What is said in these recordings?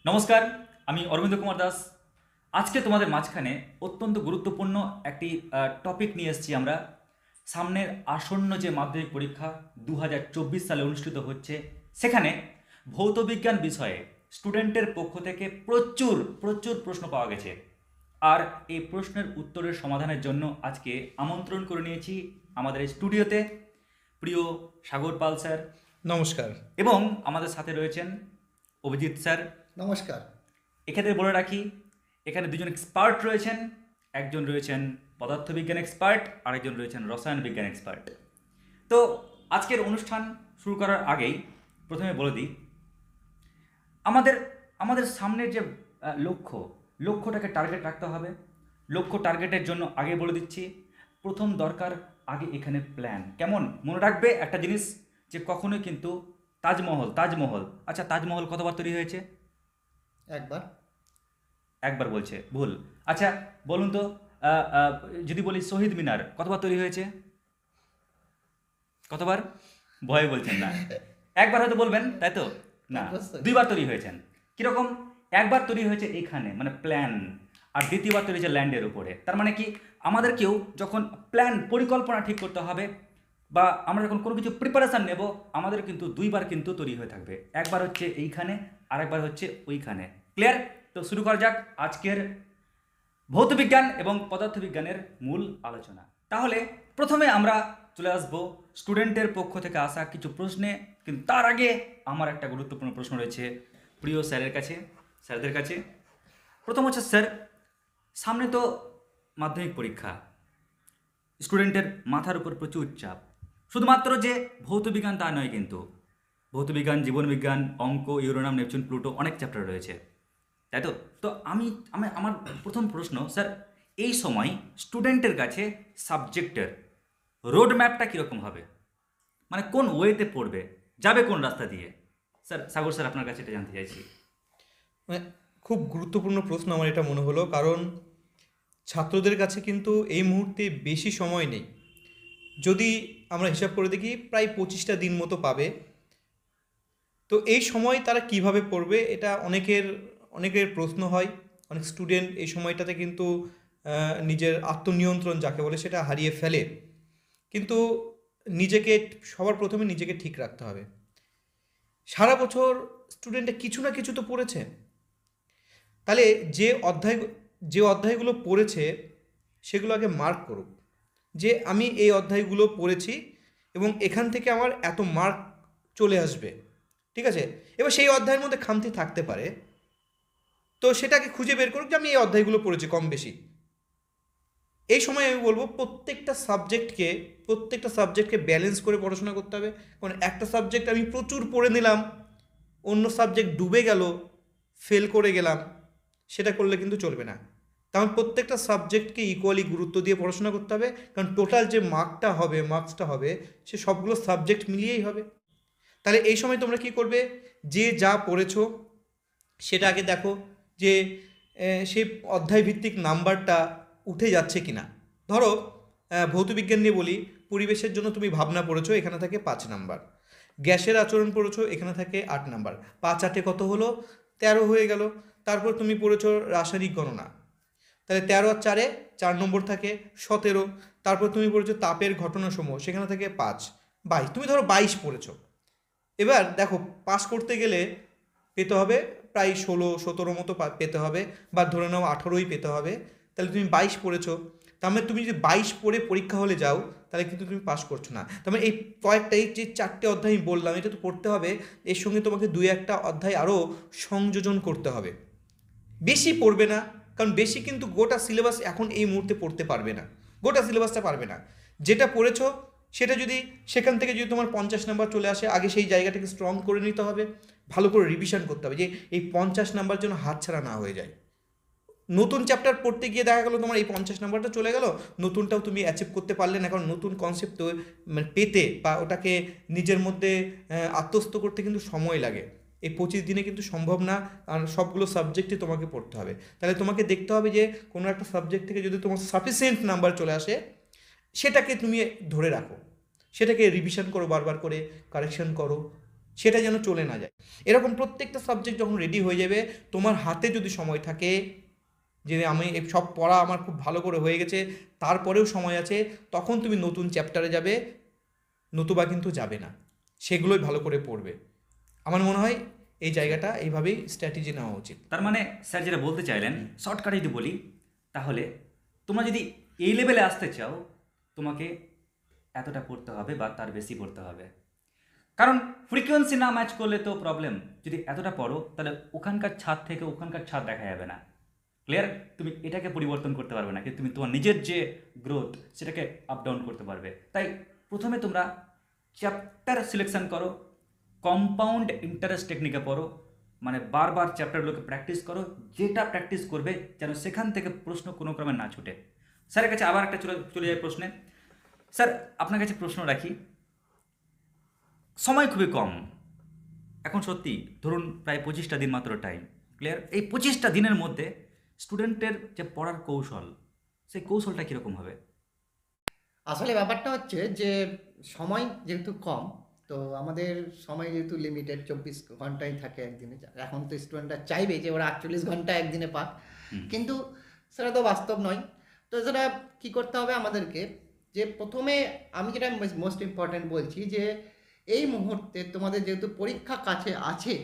নমস্কার, আমি অরবিন্দ কুমার দাস। আজকে তোমাদের মাঝখানে অত্যন্ত গুরুত্বপূর্ণ একটি টপিক নিয়ে এসেছি আমরা। সামনের আসন্ন যে মাধ্যমিক পরীক্ষা 2024 সালে অনুষ্ঠিত হচ্ছে, সেখানে ভৌতবিজ্ঞান বিষয়ে স্টুডেন্টের পক্ষ থেকে প্রচুর প্রচুর প্রশ্ন পাওয়া গেছে। আর এই প্রশ্নের উত্তরের সমাধানের জন্য আজকে আমন্ত্রণ করে নিয়েছি আমাদের এই স্টুডিওতে প্রিয় সাগর পাল স্যার, নমস্কার। এবং আমাদের সাথে রয়েছেন অভিজিৎ স্যার। নমস্কার। এক্ষেত্রে বলে রাখি, এখানে দুজন এক্সপার্ট রয়েছেন। একজন রয়েছেন পদার্থবিজ্ঞান এক্সপার্ট, আরেকজন রয়েছেন রসায়ন বিজ্ঞান এক্সপার্ট। তো আজকের অনুষ্ঠান শুরু করার আগেই প্রথমে বলে দিই, আমাদের আমাদের সামনের যে লক্ষ্যটাকে টার্গেট রাখতে হবে। লক্ষ্য টার্গেটের জন্য আগে বলে দিচ্ছি, প্রথম দরকার আগে এখানে প্ল্যান। কেমন? মনে রাখবে একটা জিনিস, যে কখনোই কিন্তু তাজমহল আচ্ছা, তাজমহল কতবার তৈরি হয়েছে? একবার। একবার বলছে, ভুল। আচ্ছা বলুন তো, আহ, আহ, যদি বলি শহীদ মিনার কতবার তৈরি হয়েছে? কতবার? ভয়ে বলছেন না। একবার হয়তো বলবেন, তাই তো? না, অবশ্যই। দুইবার তৈরি হয়েছেন। কিরকম? একবার তৈরি হয়েছে এইখানে, মানে প্ল্যান, আর দ্বিতীয়বার তৈরি হয়েছে ল্যান্ডের উপরে। তার মানে কি, আমাদেরকেও যখন প্ল্যান পরিকল্পনা ঠিক করতে হবে, বা আমরা যখন কোনো কিছু প্রিপারেশান নেব, আমাদের কিন্তু দুইবার কিন্তু তৈরি হয়ে থাকবে। একবার হচ্ছে এইখানে, আর একবার হচ্ছে ওইখানে। ক্লিয়ার? তো শুরু করা যাক আজকের ভৌতবিজ্ঞান এবং পদার্থবিজ্ঞানের মূল আলোচনা। তাহলে প্রথমে আমরা চলে আসব স্টুডেন্টের পক্ষ থেকে আসা কিছু প্রশ্নে। কিন্তু তার আগে আমার একটা গুরুত্বপূর্ণ প্রশ্ন রয়েছে প্রিয় স্যারদের কাছে। প্রথম হচ্ছে, স্যার, সামনে তো মাধ্যমিক পরীক্ষা, স্টুডেন্টের মাথার উপর প্রচুর চাপ। শুধুমাত্র যে ভৌতবিজ্ঞান তা নয়, কিন্তু ভৌতবিজ্ঞান, জীবনবিজ্ঞান, অঙ্ক, ইউরেনাম, নেপচুন, প্লুটো, অনেক চ্যাপ্টার রয়েছে, তাই তো? তো আমি আমি আমার প্রথম প্রশ্ন, স্যার, এই সময় স্টুডেন্টের কাছে সাবজেক্টের রোড ম্যাপটা কীরকম হবে? মানে কোন ওয়েতে পড়বে, যাবে কোন রাস্তা দিয়ে? স্যার, সাগর স্যার, আপনার কাছে এটা জানতে চাইছি। মানে খুব গুরুত্বপূর্ণ প্রশ্ন আমার এটা মনে হলো, কারণ ছাত্রদের কাছে কিন্তু এই মুহূর্তে বেশি সময় নেই। যদি আমরা হিসাব করে দেখি, প্রায় 25টা দিন মতো পাবে। তো এই সময় তারা কিভাবে পড়বে, এটা অনেকের প্রশ্ন হয়। অনেক স্টুডেন্ট এই সময়টাতে কিন্তু নিজের আত্মনিয়ন্ত্রণ যাকে বলে সেটা হারিয়ে ফেলে। কিন্তু নিজেকে সবার প্রথমে নিজেকে ঠিক রাখতে হবে। সারা বছর স্টুডেন্টে কিছু না কিছু তো পড়েছে। তাহলে যে অধ্যায়গুলো পড়েছে সেগুলো আগে মার্ক করুক, যে আমি এই অধ্যায়গুলো পড়েছি এবং এখান থেকে আমার এত মার্ক চলে আসবে। ঠিক আছে, এবার সেই অধ্যায়ের মধ্যে খামতি থাকতে পারে, তো সেটাকে খুঁজে বের করুক যে আমি এই অধ্যায়গুলো পড়েছি কম বেশি। এই সময় আমি বলবো প্রত্যেকটা সাবজেক্টকে ব্যালেন্স করে পড়াশোনা করতে হবে। কারণ একটা সাবজেক্ট আমি প্রচুর পড়ে নিলাম, অন্য সাবজেক্ট ডুবে গেল, ফেল করে গেলাম, সেটা করলে কিন্তু চলবে না। কারণ প্রত্যেকটা সাবজেক্টকে ইকুয়ালি গুরুত্ব দিয়ে পড়াশোনা করতে হবে, কারণ টোটাল যে মার্কসটা হবে সে সবগুলো সাবজেক্ট মিলিয়েই হবে। তাহলে এই সময় তোমরা কি করবে, যে যা পড়েছো সেটা আগে দেখো যে সেই অধ্যায়ভিত্তিক নাম্বারটা উঠে যাচ্ছে কি না। ধরো ভৌতবিজ্ঞান নিয়ে বলি, পরিবেশের জন্য তুমি ভাবনা পড়েছো, এখানে থাকে 5 নাম্বার। গ্যাসের আচরণ পড়েছো, এখানে থাকে 8 নাম্বার। 5 8 কত হলো? 13 হয়ে গেল। তারপর তুমি পড়েছো রাসায়নিক গণনা, তাহলে 13 আর 4 4 নম্বর থাকে 17। তারপর তুমি পড়েছো তাপের ঘটনাসমূহ, সেখানে থেকে 5 22। তুমি ধরো 22 পড়েছো। এবার দেখো, পাস করতে গেলে পেতে হবে প্রায় 16-17 মতো পেতে হবে, বা ধরে নাও 18ই পেতে হবে। তাহলে তুমি 22 পড়েছো, তার মানে তুমি যদি 22 পড়ে পরীক্ষা হলে যাও, তাহলে কিন্তু তুমি পাস করছো না। তার মানে এই যে 4টে অধ্যায় আমি বললাম, এটা তো পড়তে হবে, এর সঙ্গে তোমাকে 2-1টা অধ্যায় আরও সংযোজন করতে হবে। বেশি পড়বে না, কারণ বেশি কিন্তু গোটা সিলেবাস এখন এই মুহূর্তে পড়তে পারবে না, গোটা সিলেবাসটা পারবে না। যেটা পড়েছো সেটা যদি সেখান থেকে যদি তোমার 50 নাম্বার চলে আসে, আগে সেই জায়গাটাকে স্ট্রং করে নিতে হবে, ভালো করে রিভিশন করতে হবে, যে এই 50 নাম্বার যেন হাতছাড়া না হয়ে যায়। নতুন চ্যাপ্টার পড়তে গিয়ে দেখা গেলো তোমার এই 50 নাম্বারটা চলে গেল, নতুনটাও তুমি অ্যাচিভ করতে পারলে না, কারণ নতুন কনসেপ্ট মানে পেতে বা ওটাকে নিজের মধ্যে আত্মস্থ করতে কিন্তু সময় লাগে। এই 25 দিনে কিন্তু সম্ভব না, আর সবগুলো সাবজেক্টে তোমাকে পড়তে হবে। তাহলে তোমাকে দেখতে হবে যে কোনো একটা সাবজেক্ট থেকে যদি তোমার সাফিসিয়েন্ট নাম্বার চলে আসে, সেটাকে তুমি ধরে রাখো, সেটাকে রিভিশন করো, বারবার করে কারেকশন করো, সেটা যেন চলে না যায়। এরকম প্রত্যেকটা সাবজেক্ট যখন রেডি হয়ে যাবে, তোমার হাতে যদি সময় থাকে যে আমি সব পড়া আমার খুব ভালো করে হয়ে গেছে, তারপরেও সময় আছে, তখন তুমি নতুন চ্যাপ্টারে যাবে, নতুবা কিন্তু যাবে না, সেগুলোই ভালো করে পড়বে। আমার মনে হয় এই জায়গাটা এইভাবেই স্ট্র্যাটেজি নেওয়া উচিত। তার মানে স্যার যেটা বলতে চাইলেন, শর্টকাটে যদি বলি, তাহলে তোমরা যদি এই লেভেলে আসতে চাও, তোমাকে এতটা পড়তে হবে বা তার বেশি পড়তে হবে। কারণ ফ্রিকোয়েন্সি না ম্যাচ করলে তো প্রবলেম। যদি এতটা পড়ো, তাহলে ওখানকার ছাদ থেকে ওখানকার ছাদ দেখা যাবে না। ক্লিয়ার? তুমি এটাকে পরিবর্তন করতে পারবে না, কিন্তু তুমি তোমার নিজের যে গ্রোথ সেটাকে আপ ডাউন করতে পারবে। তাই প্রথমে তোমরা চ্যাপ্টার সিলেকশন করো, কম্পাউন্ড ইন্টারেস্ট টেকনিকে পড়ো, মানে বারবার চ্যাপ্টারগুলোকে প্র্যাকটিস করো, যেটা প্র্যাকটিস করবে যেন সেখান থেকে প্রশ্ন কোনো ক্রমে না ছুটে। স্যারের কাছে আবার একটা চলে যায় প্রশ্নে। স্যার, আপনার কাছে প্রশ্ন রাখি, সময় খুবই কম এখন, সত্যি ধরুন প্রায় 25টা দিন মাত্র টাইম। ক্লিয়ার? এই 25টা দিনের মধ্যে স্টুডেন্টের যে পড়ার কৌশল, সেই কৌশলটা কীরকম হবে? আসলে ব্যাপারটা হচ্ছে যে সময় যেহেতু কম, তো আমাদের সময় যেহেতু লিমিটেড 24 ঘন্টাই থাকে একদিনে। এখন তো স্টুডেন্টরা চাইবে যে ওরা 48 ঘন্টা একদিনে পাক, কিন্তু সেটা তো বাস্তব নয়। তো সেটা কী করতে হবে আমাদেরকে, যে প্রথমে আমি যেটা মোস্ট ইম্পর্ট্যান্ট বলছি, যে এই মুহূর্তে তোমাদের যেহেতু পরীক্ষা কাছে আছে,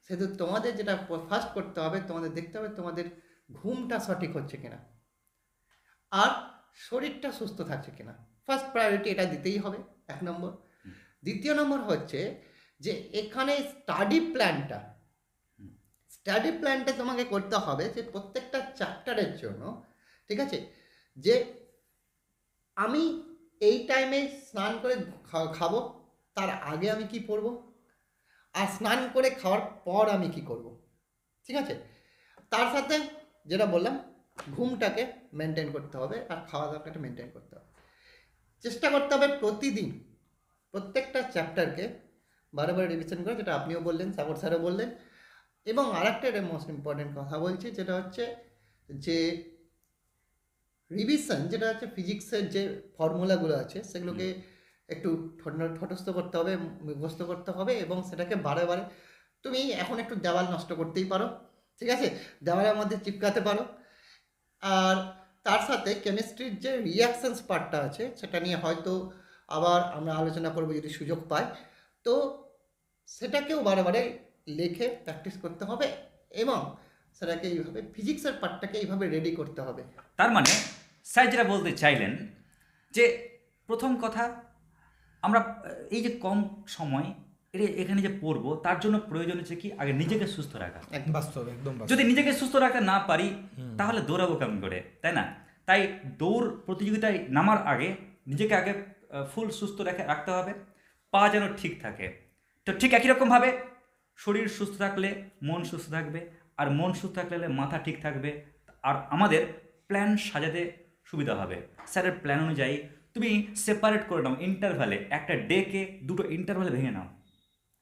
সেহেতু তোমাদের যেটা ফার্স্ট করতে হবে, তোমাদের দেখতে হবে তোমাদের ঘুমটা সঠিক হচ্ছে কিনা, আর শরীরটা সুস্থ থাকছে কিনা। ফার্স্ট প্রায়োরিটি এটা দিতেই হবে, 1 নম্বর। দ্বিতীয় নম্বর হচ্ছে যে এখানে স্টাডি প্ল্যানটা তোমাকে করতে হবে যে প্রত্যেকটা চ্যাপ্টারের জন্য, ঠিক আছে, যে আমি এই টাইমে স্নান করে খাবো, তার আগে আমি কি পড়ব, আর স্নান করে খাওয়ার পর আমি কি করব, ঠিক আছে। তার সাথে যেটা বললাম, ঘুমটাকে মেনটেন করতে হবে, আর খাওয়া দাওয়াটাকে মেনটেন করতে হবে। চেষ্টা করতে হবে প্রতিদিন প্রত্যেকটা চ্যাপ্টারকে বারে বারে রিভিশন করে, যেটা আপনিও বললেন, সাগর স্যারও বললেন। এবং আরেকটা এটা মোস্ট ইম্পর্টেন্ট কথা বলছি, যেটা হচ্ছে যে রিভিশন, যেটা হচ্ছে ফিজিক্সের যে ফর্মুলাগুলো আছে সেগুলোকে একটু ঠটস্থ করতে হবে, মুখস্থ করতে হবে, এবং সেটাকে বারে বারে তুমি এখন একটু দেওয়াল নষ্ট করতেই পারো, ঠিক আছে, দেওয়ালের মধ্যে চিপকাতে পারো। আর তার সাথে কেমিস্ট্রির যে রিয়াকশানস পার্টটা আছে, সেটা নিয়ে হয়তো আবার আমরা আলোচনা করবো যদি সুযোগ পাই। তো সেটাকেও বারে বারে লেখে প্র্যাকটিস করতে হবে, এবং সেটাকে এইভাবে ফিজিক্সের পার্টটাকে এইভাবে রেডি করতে হবে। তার মানে স্যার যেটা বলতে চাইলেন যে প্রথম কথা, আমরা এই যে কম সময় এখানে যে পড়বো, তার জন্য প্রয়োজন হচ্ছে কি, আগে নিজেকে সুস্থ রাখা। বাস্তব, একদম বাস্তব। যদি নিজেকে সুস্থ রাখতে না পারি, তাহলে দৌড়াবো কেমন করে, তাই না? তাই দৌড় প্রতিযোগিতায় নামার আগে নিজেকে আগে ফুল সুস্থ রাখতে হবে, পা যেন ঠিক থাকে। তো ঠিক একই রকমভাবে শরীর সুস্থ থাকলে মন সুস্থ থাকবে, আর মন সুস্থ থাকলে মাথা ঠিক থাকবে, আর আমাদের প্ল্যান সাজাতে সুবিধা হবে। স্যারের প্ল্যান অনুযায়ী তুমি সেপারেট করে নাও ইন্টারভ্যালে, একটা ডেকে 2টো ইন্টারভ্যালে ভেঙে নাও।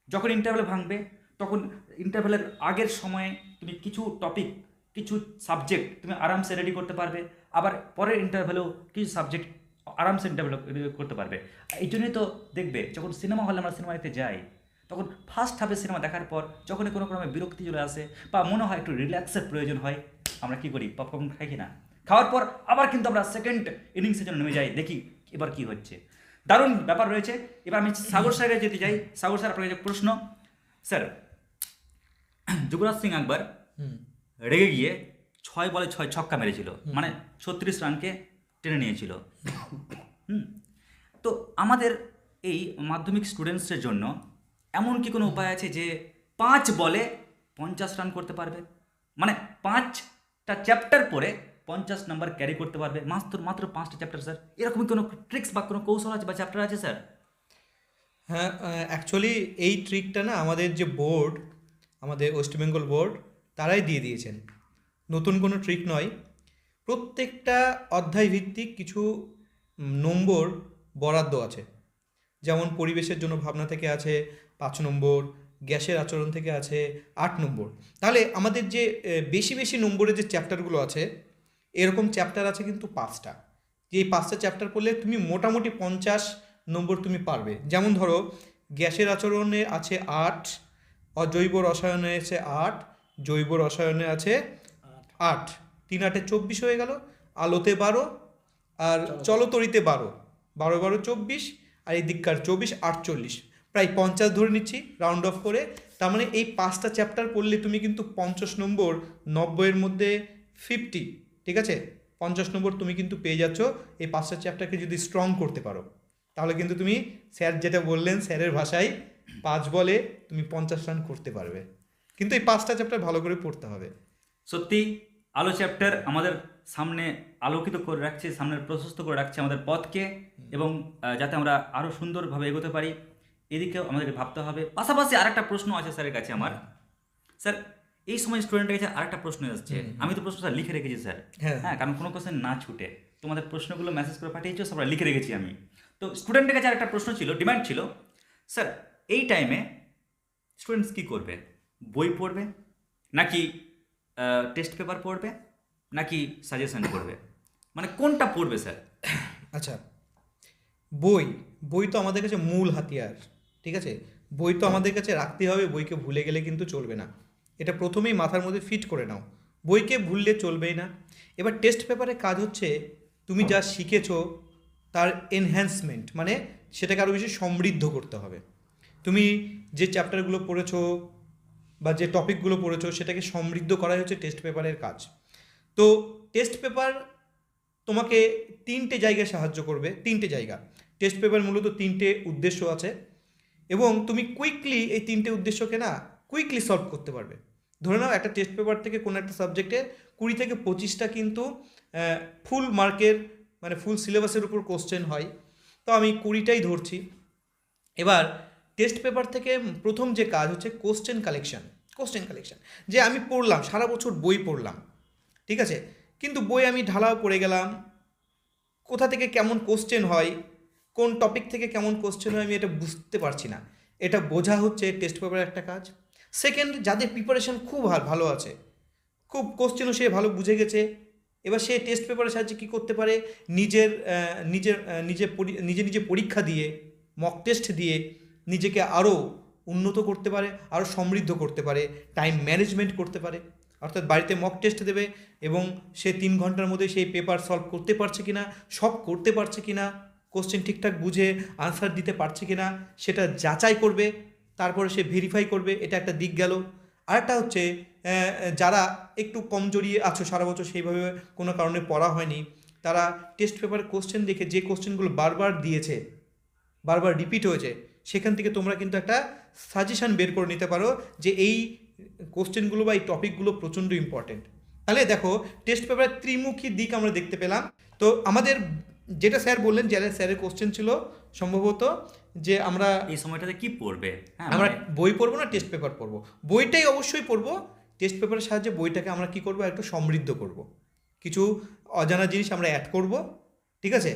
যখন ইন্টারভ্যালে ভাঙবে, তখন ইন্টারভ্যালের আগের সময়ে তুমি কিছু টপিক, কিছু সাবজেক্ট তুমি আরামসে রেডি করতে পারবে, আবার পরের ইন্টারভ্যালেও কিছু সাবজেক্ট আরামসে ইন্টারভ্যাল করতে পারবে। এই জন্যই তো দেখবে, যখন সিনেমা হলে আমরা সিনেমা দেখতে যাই, তখন ফার্স্ট হাফে সিনেমা দেখার পর যখনই কোনো ক্রমে বিরক্তি চলে আসে বা মনে হয় একটু রিল্যাক্সের প্রয়োজন হয়, আমরা কী করি, পপকর্ন খাই কিনা? খাওয়ার পর আবার কিন্তু আমরা সেকেন্ড ইনিংসের জন্য নেমে যাই, দেখি এবার কি হচ্ছে। দারুণ ব্যাপার রয়েছে। এবার আমি সাগর স্যারের যেতে চাই। সাগর স্যার, আপনার কাছে প্রশ্ন। স্যার, যুবরাজ সিং একবার রেগে গিয়ে 6 বলে 6 ছক্কা মেরেছিল, মানে 36 রানকে টেনে নিয়েছিল। তো আমাদের এই মাধ্যমিক স্টুডেন্টসের জন্য এমন কি কোনো উপায় আছে যে 5 বলে 50 রান করতে পারবে, মানে 5টা চ্যাপ্টার পরে 50 নাম্বার ক্যারি করতে পারবে? মাত্র 5টা চ্যাপ্টার স্যার, এরকম কোনো ট্রিক্স বা কোনো কৌশল আছে বা চ্যাপ্টার আছে স্যার? হ্যাঁ, অ্যাকচুয়ালি এই ট্রিকটা না আমাদের যে বোর্ড, আমাদের ওয়েস্ট বেঙ্গল বোর্ড, তারাই দিয়ে দিয়েছেন, নতুন কোনো ট্রিক নয়। প্রত্যেকটা অধ্যায় ভিত্তিক কিছু নম্বর বরাদ্দ আছে। যেমন পরিবেশের জন্য ভাবনা থেকে আছে 5 নম্বর, গ্যাসের আচরণ থেকে আছে 8 নম্বর। তাহলে আমাদের যে বেশি বেশি নম্বরের যে চ্যাপ্টারগুলো আছে, এরকম চ্যাপ্টার আছে কিন্তু 5টা। যে এই 5টা চ্যাপ্টার পড়লে তুমি মোটামুটি 50 নম্বর তুমি পারবে। যেমন ধরো গ্যাসের আচরণে আছে 8, অজৈব রসায়নে আছে 8, জৈব রসায়নে আছে 8, 3 8 24 হয়ে গেল, আলোতে 12, আর চলতরিতে 12, 12 12 24, আর এই দিককার 24 48, প্রায় 50 ধরে নিচ্ছি রাউন্ড অফ করে। তার মানে এই 5টা চ্যাপ্টার পড়লে তুমি কিন্তু 50 নম্বর, 90-এর মধ্যে 50, ঠিক আছে, 50 নম্বর তুমি কিন্তু পেয়ে যাচ্ছ এই 5টা চ্যাপ্টারকে যদি স্ট্রং করতে পারো। তাহলে কিন্তু তুমি স্যার যেটা বললেন, স্যারের ভাষায় 5 বলে তুমি 50 রান করতে পারবে, কিন্তু এই 5টা চ্যাপ্টার ভালো করে পড়তে হবে। সত্যি আলো চ্যাপ্টার আমাদের সামনে আলোকিত করে রাখছে, সামনের প্রশস্ত করে রাখছে আমাদের পথকে, এবং যাতে আমরা আরও সুন্দরভাবে এগোতে পারি এদিকেও আমাদের ভাবতে হবে। পাশাপাশি আরেকটা প্রশ্ন আছে স্যারের কাছে আমার। স্যার, এই সময় স্টুডেন্টের কাছে আরেকটা প্রশ্ন আসছে, আমি তো প্রশ্ন স্যার লিখে রেখেছি স্যার, হ্যাঁ। হ্যাঁ, কারণ কোনো কোশ্চেন না ছুটে তোমাদের প্রশ্নগুলো মেসেজ করে পাঠিয়েছো, সব লিখে রেখেছি আমি। তো স্টুডেন্টের কাছে আরেকটা প্রশ্ন ছিল, ডিমান্ড ছিল, স্যার এই টাইমে স্টুডেন্টস কী করবে? বই পড়বে, নাকি টেস্ট পেপার পড়বে, নাকি সাজেশন পড়বে? মানে কোনটা পড়বে স্যার? আচ্ছা, বই তো আমাদের কাছে মূল হাতিয়ার, ঠিক আছে, বই তো আমাদের কাছে রাখতে হবে, বইকে ভুলে গেলে কিন্তু চলবে না, এটা প্রথমেই মাথার মধ্যে ফিট করে নাও, বইকে ভুললে চলবেই না। এবার টেস্ট পেপারের কাজ হচ্ছে তুমি যা শিখেছো তার এনহ্যান্সমেন্ট, মানে সেটাকে আরও বেশি সমৃদ্ধ করতে হবে। তুমি যে চ্যাপ্টারগুলো পড়েছো বা যে টপিকগুলো পড়েছো সেটাকে সমৃদ্ধ করাই হচ্ছে টেস্ট পেপারের কাজ। তো টেস্ট পেপার তোমাকে 3টে জায়গায় সাহায্য করবে, 3টে জায়গা। টেস্ট পেপার মূলত 3টে উদ্দেশ্য আছে, এবং তুমি কুইকলি এই 3টে উদ্দেশ্যকে না কুইকলি সলভ করতে পারবে। ধরে নাও একটা টেস্ট পেপার থেকে কোনো একটা সাবজেক্টে 20 থেকে 25টা কিন্তু ফুল মার্কের, মানে ফুল সিলেবাসের উপর কোশ্চেন হয়, তো আমি 20টাই ধরছি। এবার টেস্ট পেপার থেকে প্রথম যে কাজ হচ্ছে কোশ্চেন কালেকশন। যে আমি পড়লাম, সারা বছর বই পড়লাম, ঠিক আছে, কিন্তু বই আমি ঢালাও পড়ে গেলাম, কোথা থেকে কেমন কোশ্চেন হয়, কোন টপিক থেকে কেমন কোশ্চেন হয় আমি এটা বুঝতে পারছি না, এটা বোঝা হচ্ছে টেস্ট পেপারের একটা কাজ। সেকেন্ড, যাদের প্রিপারেশন খুব ভালো আছে, খুব কোশ্চেনও সে ভালো বুঝে গেছে, এবার সে টেস্ট পেপারের সাহায্যে কী করতে পারে, নিজে পরীক্ষা দিয়ে, মক টেস্ট দিয়ে নিজেকে আরও উন্নত করতে পারে, আরও সমৃদ্ধ করতে পারে, টাইম ম্যানেজমেন্ট করতে পারে। অর্থাৎ বাড়িতে মক টেস্ট দেবে এবং সে 3 ঘন্টার মধ্যে সেই পেপার সলভ করতে পারছে কিনা, সব করতে পারছে কিনা, কোশ্চেন ঠিকঠাক বুঝে আনসার দিতে পারছে কিনা সেটা যাচাই করবে, তারপরে সে ভেরিফাই করবে, এটা একটা দিক গেল। আরেকটা হচ্ছে যারা একটু কমজোরি আছো, সারা বছর সেইভাবে কোনো কারণে পড়া হয়নি, তারা টেস্ট পেপারের কোশ্চেন দেখে যে কোশ্চেনগুলো বারবার দিয়েছে, বারবার রিপিট হয়েছে, সেখান থেকে তোমরা কিন্তু একটা সাজেশান বের করে নিতে পারো যে এই কোশ্চেনগুলো বা এই টপিকগুলো প্রচণ্ড ইম্পর্টেন্ট। তাহলে দেখো, টেস্ট পেপারের ত্রিমুখী দিক আমরা দেখতে পেলাম। তো আমাদের যেটা স্যার বললেন, স্যারের কোশ্চেন ছিল সম্ভবত যে আমরা এই সময়টাতে কি পড়বে? হ্যাঁ, আমরা মানে বই পড়বো না টেস্ট পেপার পড়বো? বইটাই অবশ্যই পড়বো। টেস্ট পেপারের সাহায্যে বইটাকে আমরা কি করবো, একটু সমৃদ্ধ করব, কিছু অজানা জিনিস আমরা অ্যাড করব, ঠিক আছে,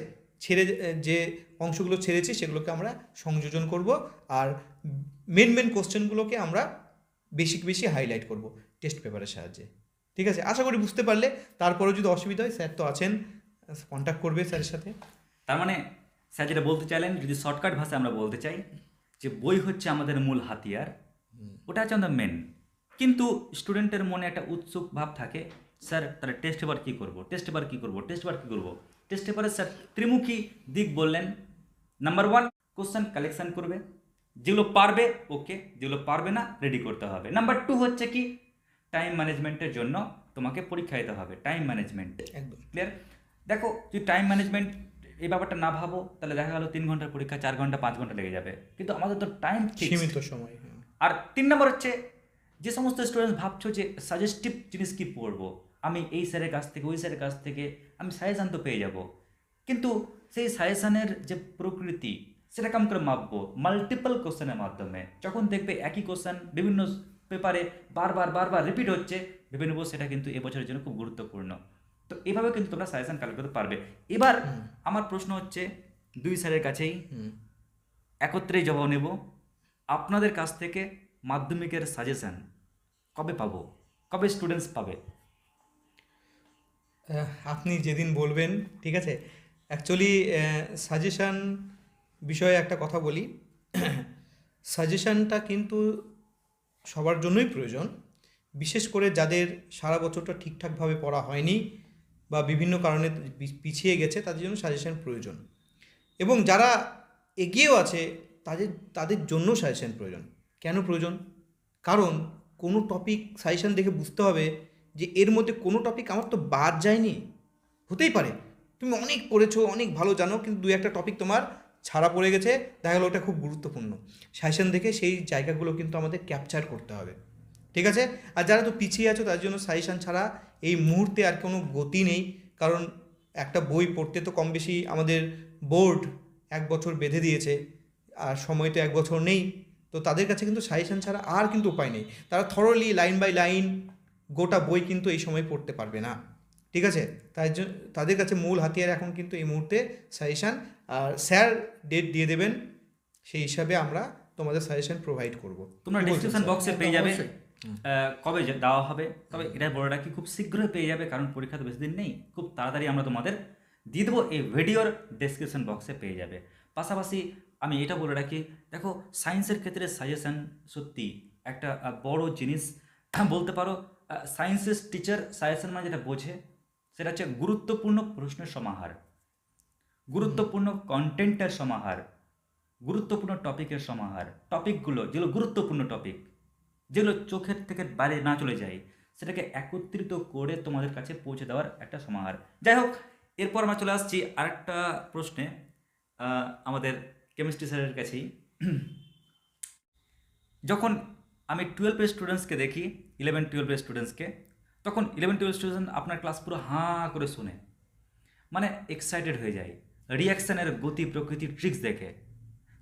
যে অংশগুলো ছেড়েছি সেগুলোকে আমরা সংযোজন করব, আর মেন কোশ্চেনগুলোকে আমরা বেশি হাইলাইট করব টেস্ট পেপারের সাহায্যে। ঠিক আছে, আশা করি বুঝতে পারলে। তারপরেও যদি অসুবিধা হয়, স্যার তো আছেন, কন্ট্যাক্ট করবে স্যারের সাথে। তার মানে স্যার যেটা বলতে চাইলেন, যদি শর্টকাট ভাষায় আমরা বলতে চাই, যে বই হচ্ছে আমাদের মূল হাতিয়ার, ওটা হচ্ছে আমাদের মেন। কিন্তু স্টুডেন্টের মনে একটা উৎসুক ভাব থাকে, স্যার তাহলে টেস্ট পেপার কী করবো, টেস্ট পেপারে স্যার ত্রিমুখী দিক বললেন। নাম্বার 1, কোশ্চেন কালেকশন করবে, যেগুলো পারবে ওকে, যেগুলো পারবে না রেডি করতে হবে। নাম্বার 2 হচ্ছে কি, টাইম ম্যানেজমেন্টের জন্য তোমাকে পরীক্ষা দিতে হবে, টাইম ম্যানেজমেন্ট। একদম ক্লিয়ার? দেখো, যদি টাইম ম্যানেজমেন্ট এই ব্যাপারটা না ভাবো, তাহলে দেখা গেলো 3 ঘন্টার পরীক্ষা 4 ঘন্টা 5 ঘন্টা লেগে যাবে, কিন্তু আমাদের তো টাইম সীমিত সময়। আর 3 নম্বর হচ্ছে, যে সমস্ত স্টুডেন্টস ভাবছো যে সাজেস্টিভ জিনিস কি পড়বো, আমি এই স্যারের কাছ থেকে ওই স্যারের কাছ থেকে আমি সাজেশান তো পেয়ে যাব, কিন্তু সেই সাজেশানের যে প্রকৃতি সেটা কেমন করে মাপবো? মাল্টিপল কোশ্চেনের মাধ্যমে। যখন দেখবে একই কোশ্চেন বিভিন্ন পেপারে বারবার রিপিট হচ্ছে, ভেবে নেবো সেটা কিন্তু এবছরের জন্য খুব গুরুত্বপূর্ণ। তো এভাবে কিন্তু তোমরা সাজেশান কালেক্ট করতে পারবে। এবার আমার প্রশ্ন হচ্ছে, 2 স্যারের কাছেই একত্রেই জবাব নেব, আপনাদের কাছ থেকে মাধ্যমিকের সাজেশান কবে পাবো, কবে স্টুডেন্টস পাবে? আপনি যেদিন বলবেন, ঠিক আছে। অ্যাকচুয়ালি সাজেশান বিষয়ে একটা কথা বলি। সাজেশানটা কিন্তু সবার জন্যই প্রয়োজন, বিশেষ করে যাদের সারা বছরটা ঠিকঠাকভাবে পড়া হয়নি বা বিভিন্ন কারণে পিছিয়ে গেছে, তাদের জন্য সাজেশান প্রয়োজন। এবং যারা এগিয়েও আছে তাদের জন্য সাজেশান প্রয়োজন। কেন প্রয়োজন? কারণ কোনো টপিক সাজেশান দেখে বুঝতে হবে যে এর মধ্যে কোনো টপিক আমার তো বাদ যায়নি। হতেই পারে তুমি অনেক পড়েছো, অনেক ভালো জানো, কিন্তু দু একটা টপিক তোমার ছাড়া পড়ে গেছে, দেখা গেলো ওটা খুব গুরুত্বপূর্ণ। সাজেশান দেখে সেই জায়গাগুলো কিন্তু আমাদের ক্যাপচার করতে হবে, ঠিক আছে? আর যারা তো পিছিয়ে আছো তার জন্য সাজেশান ছাড়া এই মুহূর্তে আর কোনো গতি নেই। কারণ একটা বই পড়তে তো কম বেশি আমাদের বোর্ড 1 বছর বেঁধে দিয়েছে, আর সময় তো 1 বছর নেই। তো তাদের কাছে কিন্তু সাজেশান ছাড়া আর কিন্তু উপায় নেই। তারা থরলি লাইন বাই লাইন গোটা বই কিন্তু এই সময় পড়তে পারবে না, ঠিক আছে? তাই জন্য তাদের কাছে মূল হাতিয়ার এখন কিন্তু এই মুহূর্তে সাজেশান। আর স্যার ডেট দিয়ে দেবেন, সেই হিসাবে আমরা তোমাদের সাজেশান প্রোভাইড করবো। তোমরা ডিসক্রিপশন বক্সে পেয়ে যাবে অবশ্যই। কবে দেওয়া হবে। তবে এটা বলে রাখি, খুব শীঘ্রই পেয়ে যাবে, কারণ পরীক্ষা তো বেশি দিন নেই। খুব তাড়াতাড়ি আমরা তোমাদের দিয়ে দেবো, এই ভিডিওর ডেসক্রিপশন বক্সে পেয়ে যাবে। পাশাপাশি আমি এটা বলে রাখি, দেখো সায়েন্সের ক্ষেত্রে সাজেশন সত্যি একটা বড় জিনিস বলতে পারো। সায়েন্সের টিচার সাজেশন মানে যেটা বোঝে সেটা হচ্ছে গুরুত্বপূর্ণ প্রশ্নের সমাহার, গুরুত্বপূর্ণ কন্টেন্টের সমাহার, গুরুত্বপূর্ণ টপিকের সমাহার। টপিকগুলো যেগুলো গুরুত্বপূর্ণ টপিক, যেগুলো চোখের থেকে বাইরে না চলে যায়, সেটাকে একত্রিত করে তোমাদের কাছে পৌঁছে দেওয়ার একটা সমাহার। যাই হোক, এরপর আমরা চলে আসছি আরেকটা প্রশ্নে, আমাদের কেমিস্ট্রি স্যারের কাছেই। যখন আমি 12 স্টুডেন্টসকে দেখি, 11-12 স্টুডেন্টসকে, তখন 11-12 স্টুডেন্ট আপনার ক্লাস পুরো হাঁ করে শুনে, মানে এক্সাইটেড হয়ে যায় রিয়াকশানের গতি প্রকৃতি ট্রিক্স দেখে।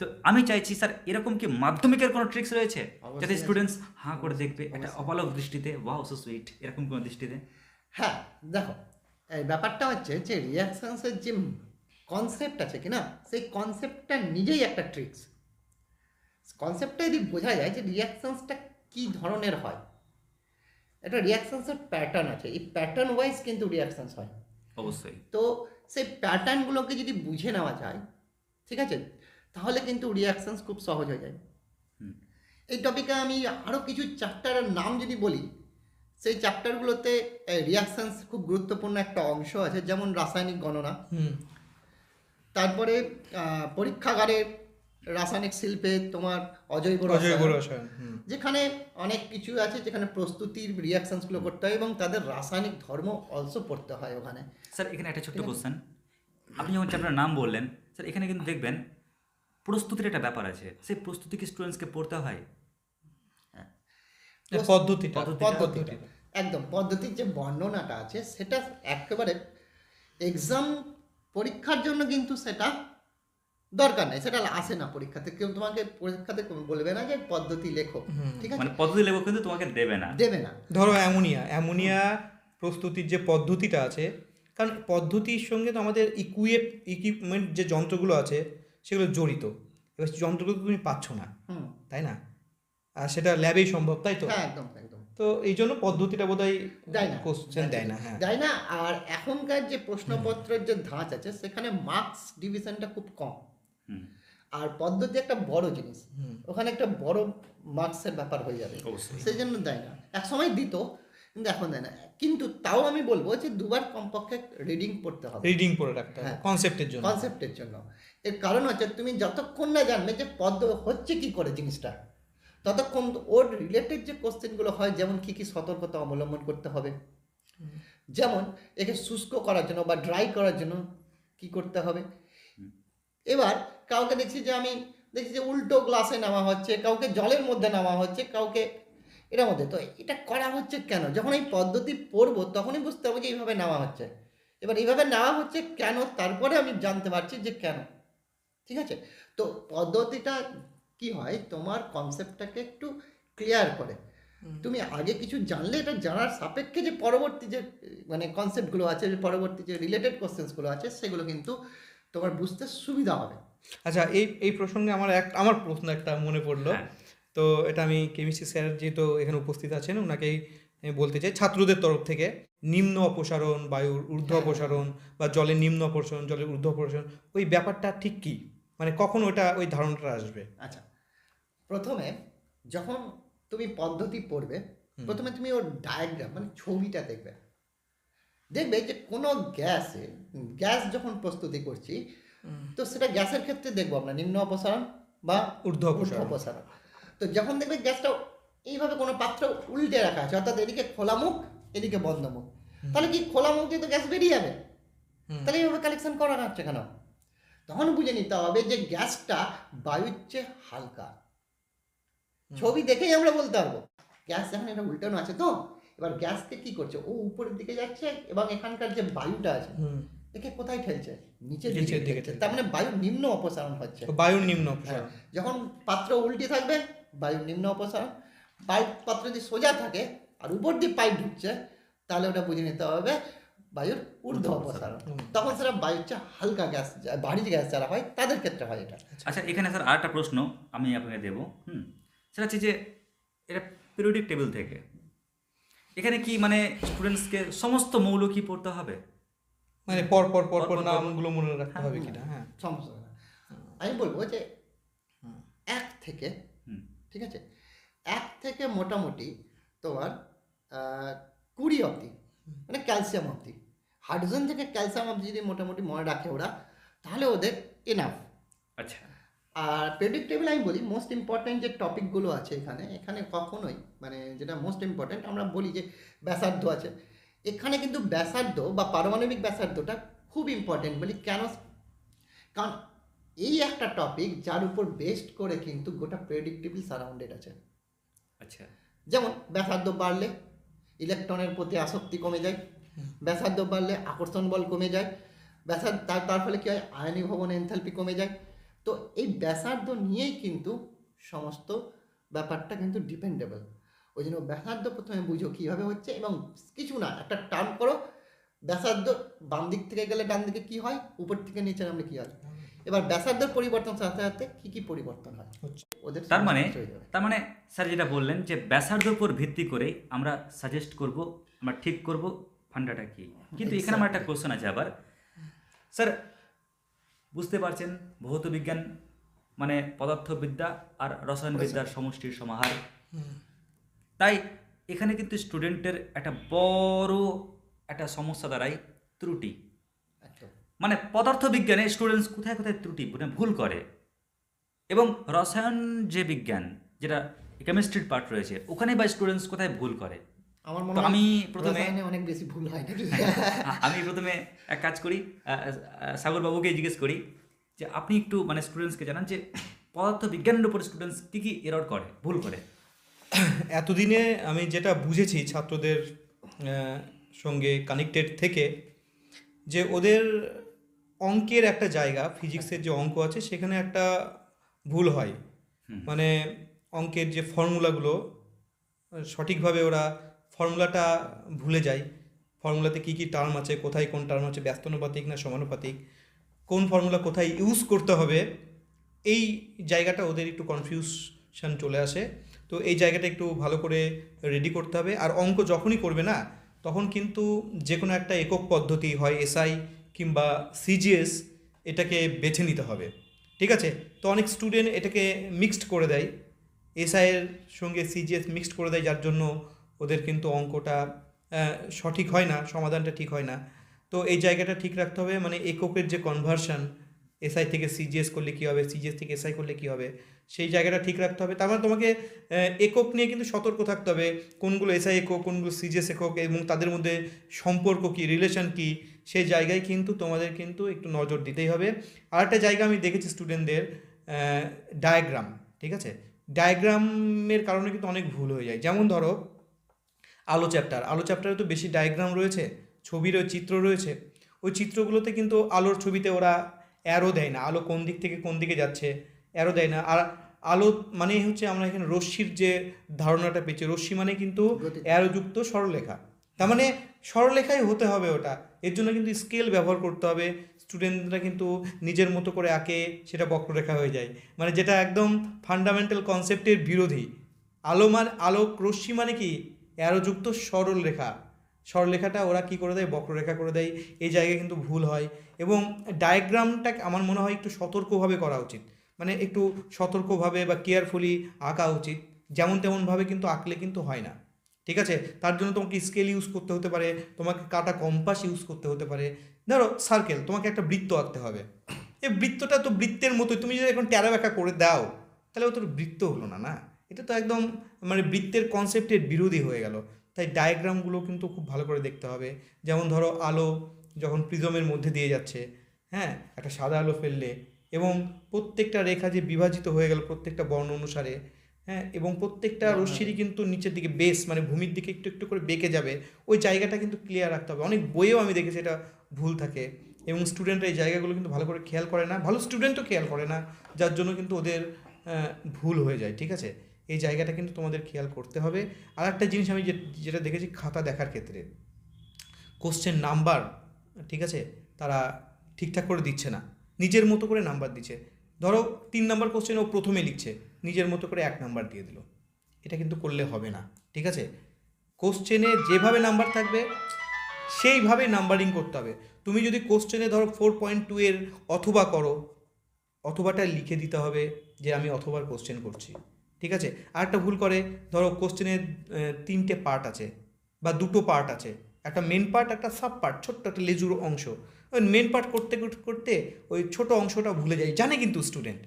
তো আমি চাইছি স্যার, এরকম কি মাধ্যমিকের কোনো ট্রিক্স রয়েছে অবশ্যই যাতে আছে। স্টুডেন্টস হাঁ করে দেখবে একটা অপালক দৃষ্টিতে, ওয়াও সো সুইট, এরকম কোনো দৃষ্টিতে? হ্যাঁ, দেখো, এই ব্যাপারটা হচ্ছে যে রিয়াকশনসের যে কনসেপ্ট আছে কি না, সেই কনসেপ্টটা নিজেই একটা ট্রিক্স। কনসেপ্টটা যদি বোঝা যায় যে রিয়াকশনসটা কী ধরনের হয়, একটা রিয়াকশনসের প্যাটার্ন আছে, এই প্যাটার্ন ওয়াইজ কিন্তু রিয়াকশনস হয়। অবশ্যই। তো সেই প্যাটার্নগুলোকে যদি বুঝে নেওয়া যায়, ঠিক আছে, তাহলে কিন্তু রিয়াকশনস খুব সহজ হয়ে যায়। হুম। এই টপিকে আমি আরও কিছু চ্যাপ্টারের নাম যদি বলি, সেই চ্যাপ্টারগুলোতে রিয়াকশনস খুব গুরুত্বপূর্ণ একটা অংশ আছে, যেমন রাসায়নিক গণনা, তারপরে পরীক্ষাগারে রাসায়নিক শিল্পে তোমার অজৈব রসায়ন, যেখানে অনেক কিছু আছে, যেখানে প্রস্তুতির রিয়াকশনসগুলো করতে হয় এবং তাদের রাসায়নিক ধর্ম অলসো পড়তে হয় ওখানে। স্যার এখানে একটা ছোট্ট কোশ্চেন, আপনি যখন চ্যাপ্টার নাম বললেন, স্যার এখানে কিন্তু দেখবেন প্রস্তুতির একটা ব্যাপার আছে, সেই প্রস্তুতি কি স্টুডেন্টসকে পড়তে হয়? পদ্ধতিটা একদম পদ্ধতির যে বর্ণনাটা আছে সেটা একেবারে এক্সাম পরীক্ষার জন্য কিন্তু সেটা দরকার নেই, সেটা আসে না পরীক্ষাতে। কেউ তোমাকে পরীক্ষাতে বলবে না যে পদ্ধতি লেখো, ঠিক আছে, মানে পদ্ধতি লেখো কিন্তু তোমাকে দেবে না। ধরো অ্যামোনিয়া প্রস্তুতির যে পদ্ধতিটা আছে, কারণ পদ্ধতির সঙ্গে তো আমাদের ইকুইপমেন্ট যে যন্ত্রগুলো আছে সেগুলো জড়িত। এবার যন্ত্রগুলো তো তুমি পাচ্ছ না, তাই না? আর সেটা ল্যাবেই সম্ভব, তাই তো? হ্যাঁ, একদম একদম। তো এই জন্য পদ্ধতিটা বোধহয় দেয় না, কোশ্চেন দেয় না। হ্যাঁ, দেয় না। আর এখনকার যে প্রশ্নপত্রের যে ধাঁচ আছে সেখানে মার্কস ডিভিশনটা খুব কম, হুম, আর পদ্ধতি একটা বড় জিনিস, ওখানে একটা বড় মার্কসের ব্যাপার হয়ে যাবে, অবশ্যই। সেই জন্য দেয় না। এক সময় দিত, কিন্তু এখন দেয় না। কিন্তু তাও আমি বলবো যে দুবার কমপক্ষে রিডিং পড়তে হবে, রিডিং পড়ে রাখতে হবে হ্যাঁ, কনসেপ্টের জন্য। এর কারণ হচ্ছে তুমি যতক্ষণ না জানবে যে পদ্ম হচ্ছে কি করে জিনিসটা, ততক্ষণ ওর রিলেটেড যে কোশ্চেনগুলো হয়, যেমন কী কী সতর্কতা অবলম্বন করতে হবে, যেমন একে শুষ্ক করার জন্য বা ড্রাই করার জন্য কি করতে হবে। এবার কাউকে দেখছি যে উল্টো গ্লাসে নেওয়া হচ্ছে, কাউকে জলের মধ্যে নেওয়া হচ্ছে, কাউকে এর মধ্যে। তো এটা করা হচ্ছে কেন? যখন এই পদ্ধতি পড়বো তখনই বুঝতে হবে যে এইভাবে নেওয়া হচ্ছে। এবার এইভাবে নেওয়া হচ্ছে কেন, তারপরে আমি জানতে পারছি যে কেন, ঠিক আছে? তো পদ্ধতিটা কি হয়, তোমার কনসেপ্টটাকে একটু ক্লিয়ার করে। তুমি আগে কিছু জানলে এটা জানার সাপেক্ষে যে পরবর্তী যে মানে কনসেপ্টগুলো আছে, যে পরবর্তী যে রিলেটেড কোশ্চেন্সগুলো আছে, সেগুলো কিন্তু তোমার বুঝতে সুবিধা হবে। আচ্ছা, এই প্রসঙ্গে আমার প্রশ্ন একটা মনে পড়লো। তো এটা আমি কেমিস্ট্রি স্যার যেহেতু এখানে উপস্থিত আছেন, ওনাকেই বলতে চাই, ছাত্রদের তরফ থেকে নিম্ন অপসারণ, বায়ুর ঊর্ধ্ব অপসারণ বা জলের নিম্ন অপসারণ, জলের ঊর্ধ্ব অপসারণ, ওই ব্যাপারটা ঠিক কি, মানে কখন ওই ধারণাটা আসবে? আচ্ছা, প্রথমে যখন তুমি পদ্ধতি পড়বে, প্রথমে তুমি ওর ডায়াগ্রাম মানে ছবিটা দেখবে। দেখবে যে কোনো গ্যাস যখন প্রস্তুতি করছি, তো সেটা গ্যাসের ক্ষেত্রে দেখবো আমরা নিম্ন অপসারণ বা ঊর্ধ্ব অপসারণ। অপসারণ। তো যখন দেখবে গ্যাসটা এইভাবে কোনো পাত্র উল্টে রাখা আছে, অর্থাৎ এদিকে খোলা মুখ এদিকে বন্ধ মুখ, তাহলে কি খোলা মুখ দিয়ে তো গ্যাস বেরিয়ে যাবে, তাহলে এইভাবে কালেকশন করা যাচ্ছে কেন? তখন বুঝে নিতে হবে যে গ্যাসটা বায়ুর চেয়ে হালকা। ছবি দেখেই আমরা বলতে পারবো গ্যাস যখন এটা উল্টানো আছে, তো এবার গ্যাসকে কি করছে, ও উপরের দিকে যাচ্ছে এবং এখানকার যে বায়ুটা আছে একে কোথায় ঠেলছে, নিচের দিকে ঠেলছে। তার মানে বায়ুর নিম্ন অপসারণ হচ্ছে। বায়ুর নিম্ন হ্যাঁ, অপসারণ। যখন পাত্র উল্টে থাকবে বায়ুর নিম্ন অপসারণ, পাত্র যদি সোজা থাকে আর উপর দিয়ে পাইপ ঢুকছে, তাহলে ওটা বুঝে নিতে হবে বায়ুর ঊর্ধ্ব অপসারণ। তখন সেটা বায়ুর চেয়ে হালকা গ্যাস, ভারী গ্যাস যারা হয় তাদের ক্ষেত্রে হয় এটা। আচ্ছা, এখানে স্যার আরেকটা প্রশ্ন আমি আপনাকে দেবো। সেটা হচ্ছে যে এটা পিরিয়ডিক টেবিল থেকে, এখানে কি মানে স্টুডেন্টসকে সমস্ত মৌল কি পড়তে হবে? মানে পর পর পর পর পর পর নামগুলো মনে রাখতে হবে কিনা? হ্যাঁ, সমস্যা না। আমি বলবো যে 1 থেকে, ঠিক আছে, 1 থেকে মোটামুটি তোমার 20 অবধি, মানে ক্যালসিয়াম অবধি, হাইড্রোজেন থেকে ক্যালসিয়াম অবধি যদি মোটামুটি মনে রাখে ওরা, তাহলে ওদের এনাফ। আচ্ছা, আর পিরিয়ডিক টেবিল আমি বলি মোস্ট ইম্পর্টেন্ট যে টপিকগুলো আছে এখানে কখনোই মানে যেটা মোস্ট ইম্পর্টেন্ট আমরা বলি যে ব্যাসার্ধ আছে, এখানে কিন্তু ব্যাসার্ধ বা পারমাণবিক ব্যাসার্ধটা খুব ইম্পর্টেন্ট বলি কেন, কারণ এই একটা টপিক যার উপর বেস্ট করে কিন্তু গোটা পিরিয়ডিক টেবিল সারাউন্ডেড আছে। আচ্ছা, যেমন ব্যাসার্ধ বাড়লে ইলেকট্রনের প্রতি আসক্তি কমে যায়, ব্যাসার্ধ বাড়লে আকর্ষণ বল কমে যায়, তার ফলে কী হয়, আয়নীভবন এনথালপি কমে যায়। তো এই ব্যাসার্ধ নিয়েই কিন্তু সমস্ত ব্যাপারটা কিন্তু ডিপেন্ডেবল। ওই জন্য ব্যাসার্ধ প্রথমে বুঝো কীভাবে হচ্ছে, এবং কিছু না একটা টার্ম করো, ব্যাসার্ধ বাম দিক থেকে গেলে ডান দিকে কী হয়, উপর থেকে নিচে নামলে কী হয়। এবার ব্যাসার্ধের পরিবর্তন সাথে সাথে কী পরিবর্তন হয় ওদের, তার মানে স্যার যেটা বললেন যে ব্যাসার্ধের উপর ভিত্তি করে আমরা সাজেস্ট করব, আমরা ঠিক করব ফান্ডাটা কি। কিন্তু এখানে আমার একটা কোশ্চেন আছে আবার স্যার, বুঝতে পারছেন ভৌত বিজ্ঞান মানে পদার্থবিদ্যা আর রসায়নবিদ্যার সমষ্টির সমাহার, তাই এখানে কিন্তু স্টুডেন্টের একটা বড় একটা সমস্যা দাঁড়ায় ত্রুটি। মানে পদার্থবিজ্ঞানে স্টুডেন্টস কোথায় কোথায় ত্রুটি মানে ভুল করে, এবং রসায়ন যে বিজ্ঞান যেটা কেমিস্ট্রির পার্ট রয়েছে ওখানে বা স্টুডেন্টস কোথায় ভুল করে। আমার মনে তো হয় আমি প্রথমে অনেক বেশি ভুল হয় নাকি। আমি প্রথমে এক কাজ করি, সাগরবাবুকে জিজ্ঞেস করি যে আপনি একটু মানে স্টুডেন্টসকে জানান যে পদার্থ বিজ্ঞানের উপর স্টুডেন্টস কী কী এরর করে, ভুল করে। এতদিনে আমি যেটা বুঝেছি ছাত্রদের সঙ্গে কানেক্টেড থেকে, যে ওদের অঙ্কের একটা জায়গা, ফিজিক্সের যে অঙ্ক আছে সেখানে একটা ভুল হয়। মানে অঙ্কের যে ফর্মুলাগুলো সঠিকভাবে ওরা ফর্মুলাটা ভুলে যায়, ফর্মুলাতে কী কী টার্ম আছে, কোথায় কোন টার্ম আছে, ব্যস্তানুপাতিক না সমানুপাতিক, কোন ফর্মুলা কোথায় ইউজ করতে হবে, এই জায়গাটা ওদের একটু কনফিউশন চলে আসে। তো এই জায়গাটা একটু ভালো করে রেডি করতে হবে। আর অঙ্ক যখনই করবে না, তখন কিন্তু যে কোনো একটা একক পদ্ধতি হয় এসআই কিংবা সিজিএস, এটাকে বেছে নিতে হবে, ঠিক আছে? তো অনেক স্টুডেন্ট এটাকে মিক্সড করে দেয়, এসআইয়ের সঙ্গে সিজিএস মিক্সড করে দেয়, যার জন্য ওদের কিন্তু অঙ্কটা সঠিক হয় না, সমাধানটা ঠিক হয় না। তো এই জায়গাটা ঠিক রাখতে হবে, মানে এককের যে কনভার্সন, এসআই থেকে সিজিএস করলে কী হবে, সিজিএস থেকে এসআই করলে কী হবে, সেই জায়গাটা ঠিক রাখতে হবে। তার মানে তোমাকে একক নিয়ে কিন্তু সতর্ক থাকতে হবে, কোনগুলো এসআই একক, কোনগুলো সিজিএস একক, এবং তাদের মধ্যে সম্পর্ক কী, রিলেশন কী, সেই জায়গায় কিন্তু তোমাদের কিন্তু একটু নজর দিতেই হবে। আর একটা জায়গা আমি দেখেছি স্টুডেন্টদের, ডায়াগ্রাম, ঠিক আছে? ডায়াগ্রামের কারণে কিন্তু অনেক ভুল হয়ে যায়। যেমন ধরো আলো চ্যাপ্টারে তো বেশি ডায়াগ্রাম রয়েছে, ছবির ওই চিত্র রয়েছে, ওই চিত্রগুলোতে কিন্তু আলোর ছবিতে ওরা অ্যারো দেয় না, আলো কোন দিক থেকে কোন দিকে যাচ্ছে অ্যারো দেয় না। আর আলো মানে হচ্ছে আমরা এখানে রশ্মির যে ধারণাটা পেয়েছি, রশ্মি মানে কিন্তু অ্যারোযুক্ত সরলরেখা, তার মানে সরলরেখাই হতে হবে ওটা। এর জন্য কিন্তু স্কেল ব্যবহার করতে হবে। স্টুডেন্টরা কিন্তু নিজের মতো করে আঁকে, সেটা বক্ররেখা হয়ে যায়, মানে যেটা একদম ফান্ডামেন্টাল কনসেপ্টের বিরোধী। রশ্মি মানে কি, অ্যারোযুক্ত সরলরেখাটা ওরা কি করে দেয়, বক্ররেখা করে দেয়। এই জায়গায় কিন্তু ভুল হয়, এবং ডায়াগ্রামটা আমার মনে হয় একটু সতর্কভাবে করা উচিত। মানে একটু সতর্কভাবে বা কেয়ারফুলি আঁকা উচিত, যেমন তেমনভাবে কিন্তু আঁকলে কিন্তু হয় না, ঠিক আছে? তার জন্য তোমাকে স্কেল ইউজ করতে হতে পারে, তোমাকে কাটা কম্পাস ইউজ করতে হতে পারে। ধরো সার্কেল, তোমাকে একটা বৃত্ত আঁকতে হবে, এই বৃত্তটা তো বৃত্তের মতোই, তুমি যদি এখন ট্যারা ব্যাকা করে দাও তাহলে ও তো বৃত্ত হলো না, না? এটা তো একদম মানে বৃত্তের কনসেপ্টের বিরোধী হয়ে গেল। তাই ডায়াগ্রামগুলো কিন্তু খুব ভালো করে দেখতে হবে। যেমন ধরো আলো যখন প্রিজমের মধ্যে দিয়ে যাচ্ছে, হ্যাঁ, একটা সাদা আলো ফেললে, এবং প্রত্যেকটা রেখা যে বিভাজিত হয়ে গেল প্রত্যেকটা বর্ণ অনুসারে, হ্যাঁ, এবং প্রত্যেকটা রশ্মিরই কিন্তু নিচের দিকে বেস মানে ভূমির দিকে একটু একটু করে বেঁকে যাবে, ওই জায়গাটা কিন্তু ক্লিয়ার রাখতে হবে। অনেক বইয়েও আমি দেখেছি এটা ভুল থাকে, এবং স্টুডেন্টরা এই জায়গাগুলো কিন্তু ভালো করে খেয়াল করে না, ভালো স্টুডেন্টও খেয়াল করে না, যার জন্য কিন্তু ওদের ভুল হয়ে যায়, ঠিক আছে? এই জায়গাটা কিন্তু তোমাদের খেয়াল করতে হবে। আর একটা জিনিস আমি যেটা দেখেছি খাতা দেখার ক্ষেত্রে, কোশ্চেন নাম্বার, ঠিক আছে, তারা ঠিকঠাক করে দিচ্ছে না, নিজের মতো করে নাম্বার দিচ্ছে। ধরো 3 নাম্বার কোশ্চেন ও প্রথমে লিখছে, নিজের মতো করে 1 নাম্বার দিয়ে দিল, এটা কিন্তু করলে হবে না, ঠিক আছে? কোশ্চেনে যেভাবে নাম্বার থাকবে সেইভাবে নাম্বারিং করতে হবে। তুমি যদি কোশ্চেনে ধরো 4.2 এর অথবা করো, অথবাটা লিখে দিতে হবে যে আমি অথবার কোশ্চেন করছি, ঠিক আছে? আর একটা ভুল করে, ধরো কোশ্চেনের 3টে পার্ট আছে বা 2টো পার্ট আছে, একটা মেন পার্ট একটা সাব পার্ট, ছোট্ট একটা লেজুর অংশ, ওই মেন পার্ট করতে করতে করতে ওই ছোট অংশটা ভুলে যায়, জানে কিন্তু স্টুডেন্ট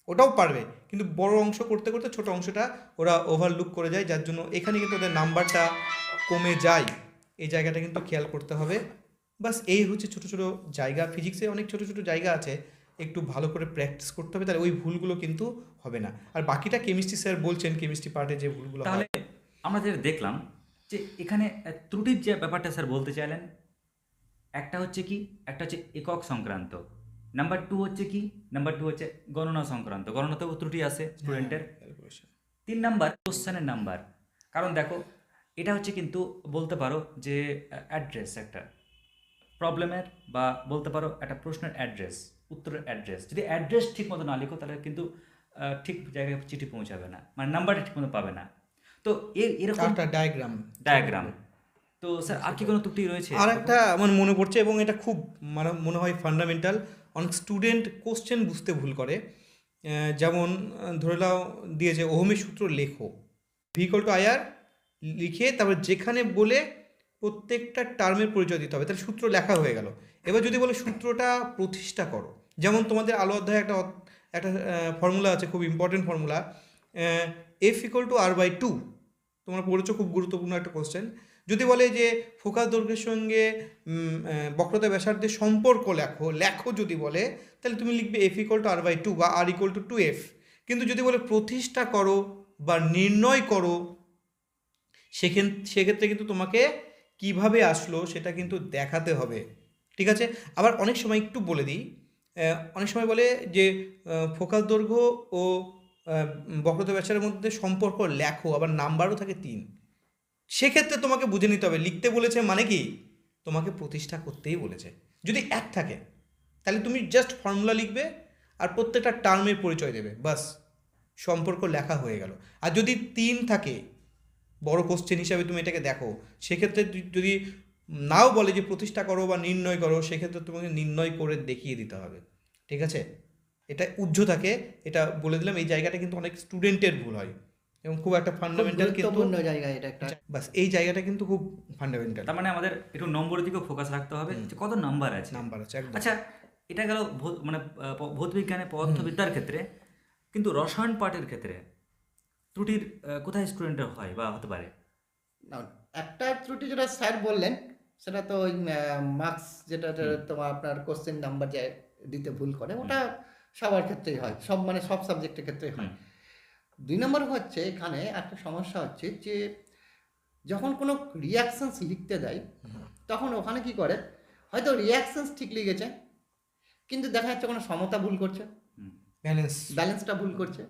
ওটাও পারবে, কিন্তু বড় অংশ করতে করতে ছোট অংশটা ওরা ওভারলুক করে যায়, যার জন্য এখানে কিন্তু ওদের নাম্বারটা কমে যায়। এই জায়গাটা কিন্তু খেয়াল করতে হবে। বাস এই হচ্ছে ছোট ছোট জায়গা, ফিজিক্সে অনেক ছোট ছোট জায়গা আছে, একটু ভালো করে প্র্যাকটিস করতে হবে, তাহলে ওই ভুলগুলো কিন্তু হবে না। আর বাকিটা কেমিস্ট্রি স্যার বলছেন, কেমিস্ট্রি পার্টে যে ভুলগুলো তাহলে হয়। আমরা যেটা দেখলাম যে এখানে ত্রুটির যে ব্যাপারটা স্যার বলতে চাইলেন, একটা হচ্ছে কি, একটা হচ্ছে একক সংক্রান্ত, নাম্বার 2 হচ্ছে কি, নাম্বার 2 হচ্ছে গণনা সংক্রান্ত, গণনাতেও ত্রুটি আছে স্টুডেন্টের। 3 নাম্বার কোশ্চেনের নাম্বার। কারণ দেখো, এটা হচ্ছে কিন্তু বলতে পারো যে অ্যাড্রেস একটা প্রবলেমের, বা বলতে পারো একটা প্রশ্নের অ্যাড্রেস, উত্তরের অ্যাড্রেস। যদি অ্যাড্রেস ঠিক মতো না লিখো তাহলে কিন্তু ঠিক জায়গায় চিঠি পৌঁছাবে না, মানে নাম্বারটা ঠিক মতো পাবে না। তো এরকম একটা ডায়াগ্রাম। ডায়াগ্রাম। তো স্যার আর কি কোনো ত্রুটি রয়েছে? আর একটা আমার মনে পড়ছে, এবং এটা খুব মানে মনে হয় ফান্ডামেন্টাল, অনেক স্টুডেন্ট কোশ্চেন বুঝতে ভুল করে। যেমন ধরে নাও দিয়েছে ওহমের সূত্র লেখো, V=IR লিখে তারপর যেখানে বলে প্রত্যেকটা টার্মের পরিচয় দিতে হবে, তাহলে সূত্র লেখা হয়ে গেল। এবার যদি বলে সূত্রটা প্রতিষ্ঠা করো, যেমন তোমাদের আলো অধ্যায়ে একটা একটা ফর্মুলা আছে, খুব ইম্পর্টেন্ট ফর্মুলা, F=R/2, তোমরা পড়েছো, খুব গুরুত্বপূর্ণ একটা কোশ্চেন। যদি বলে যে ফোকাস দৈর্ঘ্যের সঙ্গে বক্রতা ব্যাসার্ধের সম্পর্ক লেখো যদি বলে, তাহলে তুমি লিখবে F=R/2 বা R=2F। কিন্তু যদি বলে প্রতিষ্ঠা করো বা নির্ণয় করো, সেক্ষেত্রে কিন্তু তোমাকে কিভাবে আসলো সেটা কিন্তু দেখাতে হবে, ঠিক আছে? আবার অনেক সময় একটু বলে দিই, অনেক সময় বলে যে ফোকাস দৈর্ঘ্য ও বক্রতা ব্যাসার্ধের মধ্যে সম্পর্ক লেখো, আবার নাম্বারও থাকে 3। সেক্ষেত্রে তোমাকে বুঝে নিতে হবে লিখতে বলেছে মানে কি, তোমাকে প্রতিষ্ঠা করতেই বলেছে। যদি 1 থাকে তাহলে তুমি জাস্ট ফর্মুলা লিখবে আর প্রত্যেকটা টার্মের পরিচয় দেবে, বাস সম্পর্ক লেখা হয়ে গেল। আর যদি 3 থাকে, বড় কোশ্চেন হিসাবে তুমি এটাকে দেখো, সেক্ষেত্রে যদি নাও বলে যে প্রতিষ্ঠা করো বা নির্ণয় করো, সেক্ষেত্রে তোমাকে নির্ণয় করে দেখিয়ে দিতে হবে, ঠিক আছে? এটা উজ্জ্ব থাকে, এটা বলে দিলাম। এই জায়গাটা কিন্তু অনেক স্টুডেন্টের ভুল হয় এবং খুব একটা ফান্ডামেন্টাল, কিন্তু গুরুত্বপূর্ণ জায়গা এটা একটা। বাস এই জায়গাটা কিন্তু খুব ফান্ডামেন্টাল। তার মানে আমাদের একটু নম্বরের দিকেও ফোকাস রাখতে হবে যে কত নাম্বার আছে। নাম্বার আছে একদম। আচ্ছা, এটা গেল মানে ভৌতবিজ্ঞানে পদার্থবিদ্যার ক্ষেত্রে, কিন্তু রসায়ন পাঠের ক্ষেত্রে ত্রুটির কোথায় স্টুডেন্টের হয় বা হতে পারে? না, একটা ত্রুটি যেটা স্যার বললেন সেটা তো ওই মার্কস, যেটা তোমার আপনার কোশ্চেন নাম্বার যে দিতে ভুল করে, ওটা সবার ক্ষেত্রেই হয়, সব মানে সব সাবজেক্টের ক্ষেত্রেই হয়। 2 নম্বর হচ্ছে এখানে একটা সমস্যা হচ্ছে যে যখন কোনো রিয়াকশনস লিখতে দেয় তখন ওখানে কি করে, হয়তো রিয়াকশনস ঠিক লিখেছে কিন্তু দেখা যাচ্ছে কোনো সমতা ভুল করছে, ব্যালেন্সটা ভুল করছে,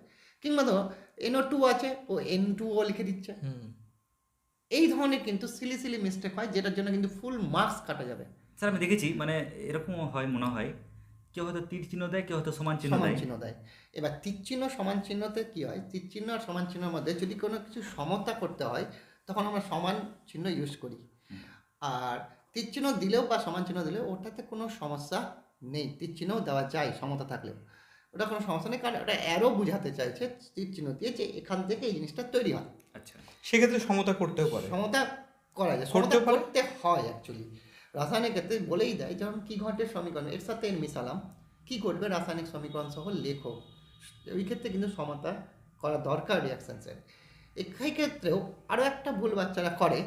কিংবা ধরো NO2 আছে ও N2O লিখে দিচ্ছে। এই ধরনের কিন্তু সিলি সিলি মিস্টেক হয়, যেটার জন্য কিন্তু ফুল মার্কস কাটা যাবে। স্যার আমি দেখেছি, মানে এরকমও হয় মনে হয়, কেউ হয়তো তীর চিহ্ন দেয়, কেউ হয়তো সমান চিহ্ন দেয়। এবার তীর চিহ্ন সমান চিহ্নতে কি হয়, তীর চিহ্ন আর সমান চিহ্নের মধ্যে যদি কোনো কিছু সমতা করতে হয় তখন আমরা সমান চিহ্ন ইউজ করি, আর তীর চিহ্ন দিলেও বা সমান চিহ্ন দিলেও ওটাতে কোনো সমস্যা নেই, তীর চিহ্নও দেওয়া যায় সমতা থাকলেও। ওটা কোনো সমস্যা নেই, কারণ ওটা অ্যারো বোঝাতে চাইছে তীর চিহ্ন দিয়ে যে এখান থেকে এই জিনিসটা তৈরি হয়। আচ্ছা, সেক্ষেত্রে সমতা করতেও পারে। সমতা করা যায়, সমতা করতেও পারে। করতে হয় অ্যাকচুয়ালি। রাসায়নিক ক্ষেত্রে বলেই দেয়, যেমন কি ঘটের সমীকরণ এর সাথে এর মিশালাম, কি করবে রাসায়নিক সমীকরণ সহ লেখো। ওই ক্ষেত্রে কিন্তু সমতা করা দরকার রিয়াকশানসের। এই ক্ষেত্রেও আরও একটা ভুল বাচ্চারা করে,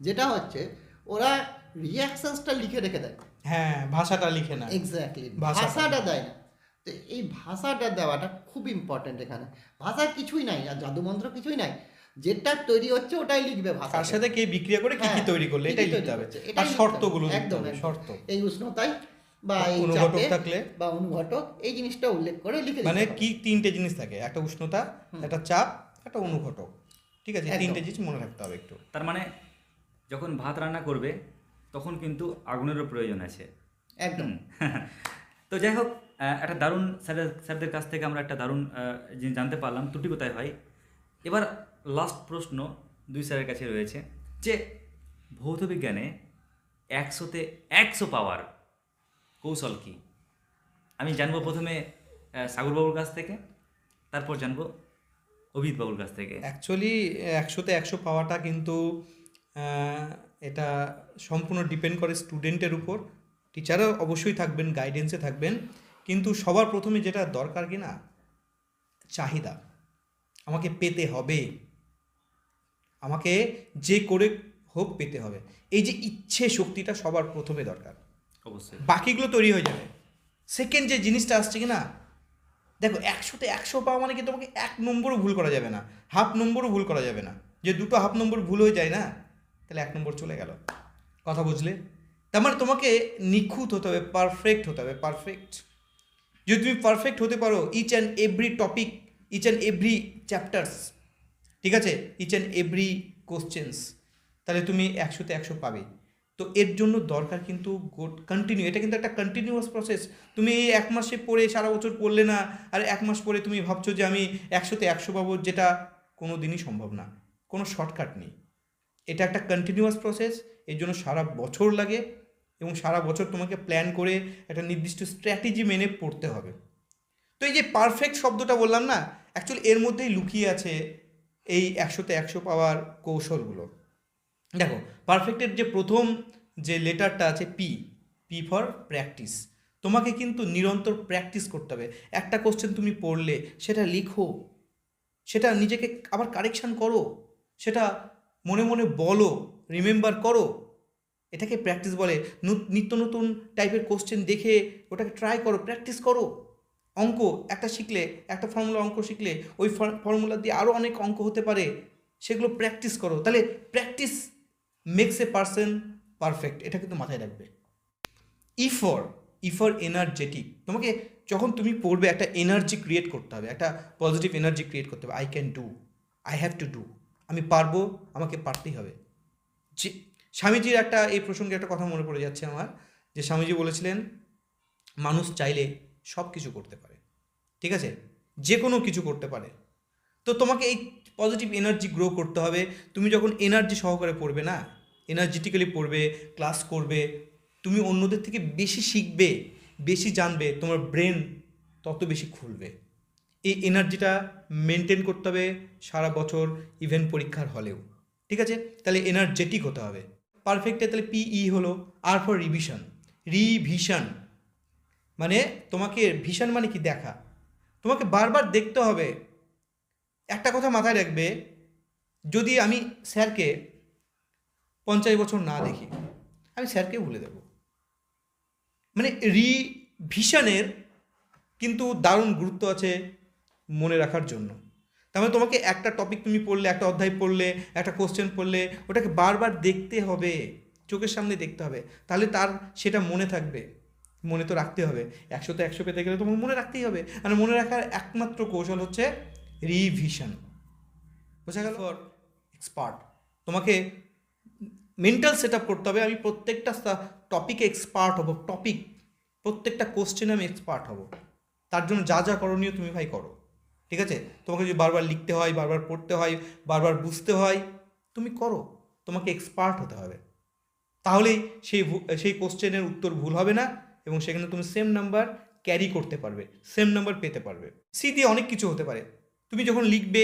যেটা হচ্ছে ওরা রিয়াকশানসটা লিখে রেখে দেয়। হ্যাঁ, ভাষাটা লিখে না। এক্স্যাক্টলি, ভাষাটা। ভাষাটা দেয় না। তো এই ভাষাটা দেওয়াটা খুব ইম্পর্টেন্ট এখানে। ভাষা কিছুই নাই, আর জাদুমন্ত্র কিছুই নাই, যেটা তৈরি হচ্ছে ওটাই লিখবে ভাষা। কার সাথে কে বিক্রিয়া করে কি কি হ্যাঁ, তৈরি করলে কি কি এটাই তৈরি লিখতে হবে। করছে, আর এটাই লিখতে শর্তগুলো হবে। লিখতে একদম হবে, একদম। শর্ত। এই উষ্ণতায় বা এই অনুঘটক চাপে থাকলে বা অনুঘটক এই জিনিসটা উল্লেখ করে লিখে মানে দিতে হবে। কি 3টে জিনিস থাকে, একটা উষ্ণতা, একটা চাপ, একটা অনুঘটক। ঠিক আছে, একদম। 3টে জিনিস মনে রাখতে হবে একটু। তার মানে যখন ভাত রান্না করবে তখন কিন্তু আগুনেরও প্রয়োজন আছে। একদম। তো যাই হোক, একটা দারুণ স্যারদের কাছ থেকে আমরা একটা দারুণ জিনিস জানতে পারলাম, ত্রুটি কোথায় হয়। এবার লাস্ট প্রশ্ন 2 স্যারের কাছে রয়েছে যে ভৌতবিজ্ঞানে 100-তে 100 পাওয়ার কৌশল কি? আমি জানবো প্রথমে সাগরবাবুর কাছ থেকে, তারপর জানবো অভিজিৎবাবুর কাছ থেকে। অ্যাকচুয়ালি 100তে 100 পাওয়াটা কিন্তু এটা সম্পূর্ণ ডিপেন্ড করে স্টুডেন্টের উপর। টিচারও অবশ্যই থাকবেন, গাইডেন্সে থাকবেন, কিন্তু সবার প্রথমে যেটা দরকার কি না, চাহিদা। আমাকে পেতে হবে, আমাকে যে করে হোক পেতে হবে। এই যে ইচ্ছে শক্তিটা সবার প্রথমে দরকার, অবশ্যই। বাকিগুলো তৈরি হয়ে যাবে। সেকেন্ড যে জিনিসটা আসছে কি না, দেখো 100তে 100 পাওয়া মানে কি তোমাকে 1 নম্বরও ভুল করা যাবে না, হাফ নম্বরও ভুল করা যাবে না। যে দুটো হাফ নম্বর ভুল হয়ে যায় না, তাহলে 1 নম্বর চলে গেল। কথা বুঝলে? তার মানে তোমাকে নিখুঁত হতে হবে, পারফেক্ট হতে হবে, পারফেক্ট। যদি তুমি পারফেক্ট হতে পারো each and every topic, each and every chapters, ঠিক আছে, ইচ অ্যান্ড এভরি কোশ্চেন্স, তাহলে তুমি 100তে 100 পাবে। তো এর জন্য দরকার কিন্তু কন্টিনিউ, এটা কিন্তু একটা কন্টিনিউয়াস প্রসেস। তুমি এই 1 মাসে পড়ে সারা বছর পড়লে না, আর 1 মাস পরে তুমি ভাবছো যে আমি 100তে 100 পাবো, যেটা কোনো দিনই সম্ভব না। কোনো শর্টকাট নেই, এটা একটা কন্টিনিউয়াস প্রসেস। এর জন্য সারা বছর লাগে, এবং সারা বছর তোমাকে প্ল্যান করে একটা নির্দিষ্ট স্ট্র্যাটেজি মেনে পড়তে হবে। তো এই যে পারফেক্ট শব্দটা বললাম না, অ্যাকচুয়ালি এর মধ্যেই লুকিয়ে আছে এই 100তে 100 পাওয়ার কৌশলগুলো। দেখো, পারফেক্টের যে প্রথম যে লেটারটা আছে পি, পি ফর প্র্যাকটিস। তোমাকে কিন্তু নিরন্তর প্র্যাকটিস করতে হবে। একটা কোশ্চেন তুমি পড়লে সেটা লিখো, সেটা নিজেকে আবার কারেকশান করো, সেটা মনে মনে বলো, রিমেম্বার করো। এটাকে প্র্যাকটিস বলে। নিত্য নতুন টাইপের কোশ্চেন দেখে ওটাকে ট্রাই করো, প্র্যাকটিস করো। অঙ্ক একটা শিখলে, একটা ফর্মুলা অঙ্ক শিখলে ওই ফর্মুলা দিয়ে আরও অনেক অঙ্ক হতে পারে, সেগুলো প্র্যাকটিস করো। তাহলে practice makes a person perfect, এটা কিন্তু মাথায় রাখবে। E for energetic. তোমাকে যখন তুমি পড়বে একটা এনার্জি ক্রিয়েট করতে হবে, একটা পজিটিভ এনার্জি ক্রিয়েট করতে হবে। I can do, I have to do, আমি পারবো, আমাকে পারতেই হবে। যে স্বামীজির একটা এই প্রসঙ্গে একটা কথা মনে পড়ে যাচ্ছে আমার, যে স্বামীজি বলেছিলেন মানুষ চাইলে সব কিছু করতে পারে, ঠিক আছে, যে কোনো কিছু করতে পারে। তো তোমাকে এই পজিটিভ এনার্জি গ্রো করতে হবে। তুমি যখন এনার্জি সহকারে পড়বে না, এনার্জেটিক্যালি পড়বে, ক্লাস করবে, তুমি অন্যদের থেকে বেশি শিখবে, বেশি জানবে, তোমার ব্রেন তত বেশি খুলবে। এই এনার্জিটা মেনটেন করতে হবে সারা বছর, ইভেন পরীক্ষার হলেও, ঠিক আছে। তাহলে এনার্জেটিক হতে হবে। পারফেক্টে তাহলে পিই হলো। আর ফর রিভিশন, রিভিশন মানে তোমাকে, ভিশন মানে কি, দেখা। তোমাকে বারবার দেখতে হবে। একটা কথা মাথায় রাখবে, যদি আমি স্যারকে 50 বছর না দেখি, আমি স্যারকে ভুলে দেব। মানে রিভিশনের কিন্তু দারুণ গুরুত্ব আছে মনে রাখার জন্য। তার মানে তোমাকে একটা টপিক তুমি পড়লে, একটা অধ্যায় পড়লে, একটা কোশ্চেন পড়লে, ওটাকে বারবার দেখতে হবে, চোখের সামনে দেখতে হবে, তাহলে তার সেটা মনে থাকবে। মনে তো রাখতে হবে, 100তে 100 পেতে গেলে তোমাকে মনে রাখতেই হবে। আর মনে রাখার একমাত্র কৌশল হচ্ছে রিভিশন। বোঝা গেল? ফর এক্সপার্ট, তোমাকে মেন্টাল সেট আপ করতে হবে। আমি প্রত্যেকটা টপিকে এক্সপার্ট হব, টপিক প্রত্যেকটা কোশ্চেনে আমি এক্সপার্ট হব। তার জন্য যা যা করণীয় তুমি ভাই করো, ঠিক আছে। তোমাকে যদি বারবার লিখতে হয়, বারবার পড়তে হয়, বারবার বুঝতে হয়, তুমি করো। তোমাকে এক্সপার্ট হতে হবে, তাহলেই সেই কোশ্চেনের উত্তর ভুল হবে না, এবং সেখানে তুমি সেম নাম্বার ক্যারি করতে পারবে, সেম নাম্বার পেতে পারবে। সি দিয়ে অনেক কিছু হতে পারে। তুমি যখন লিখবে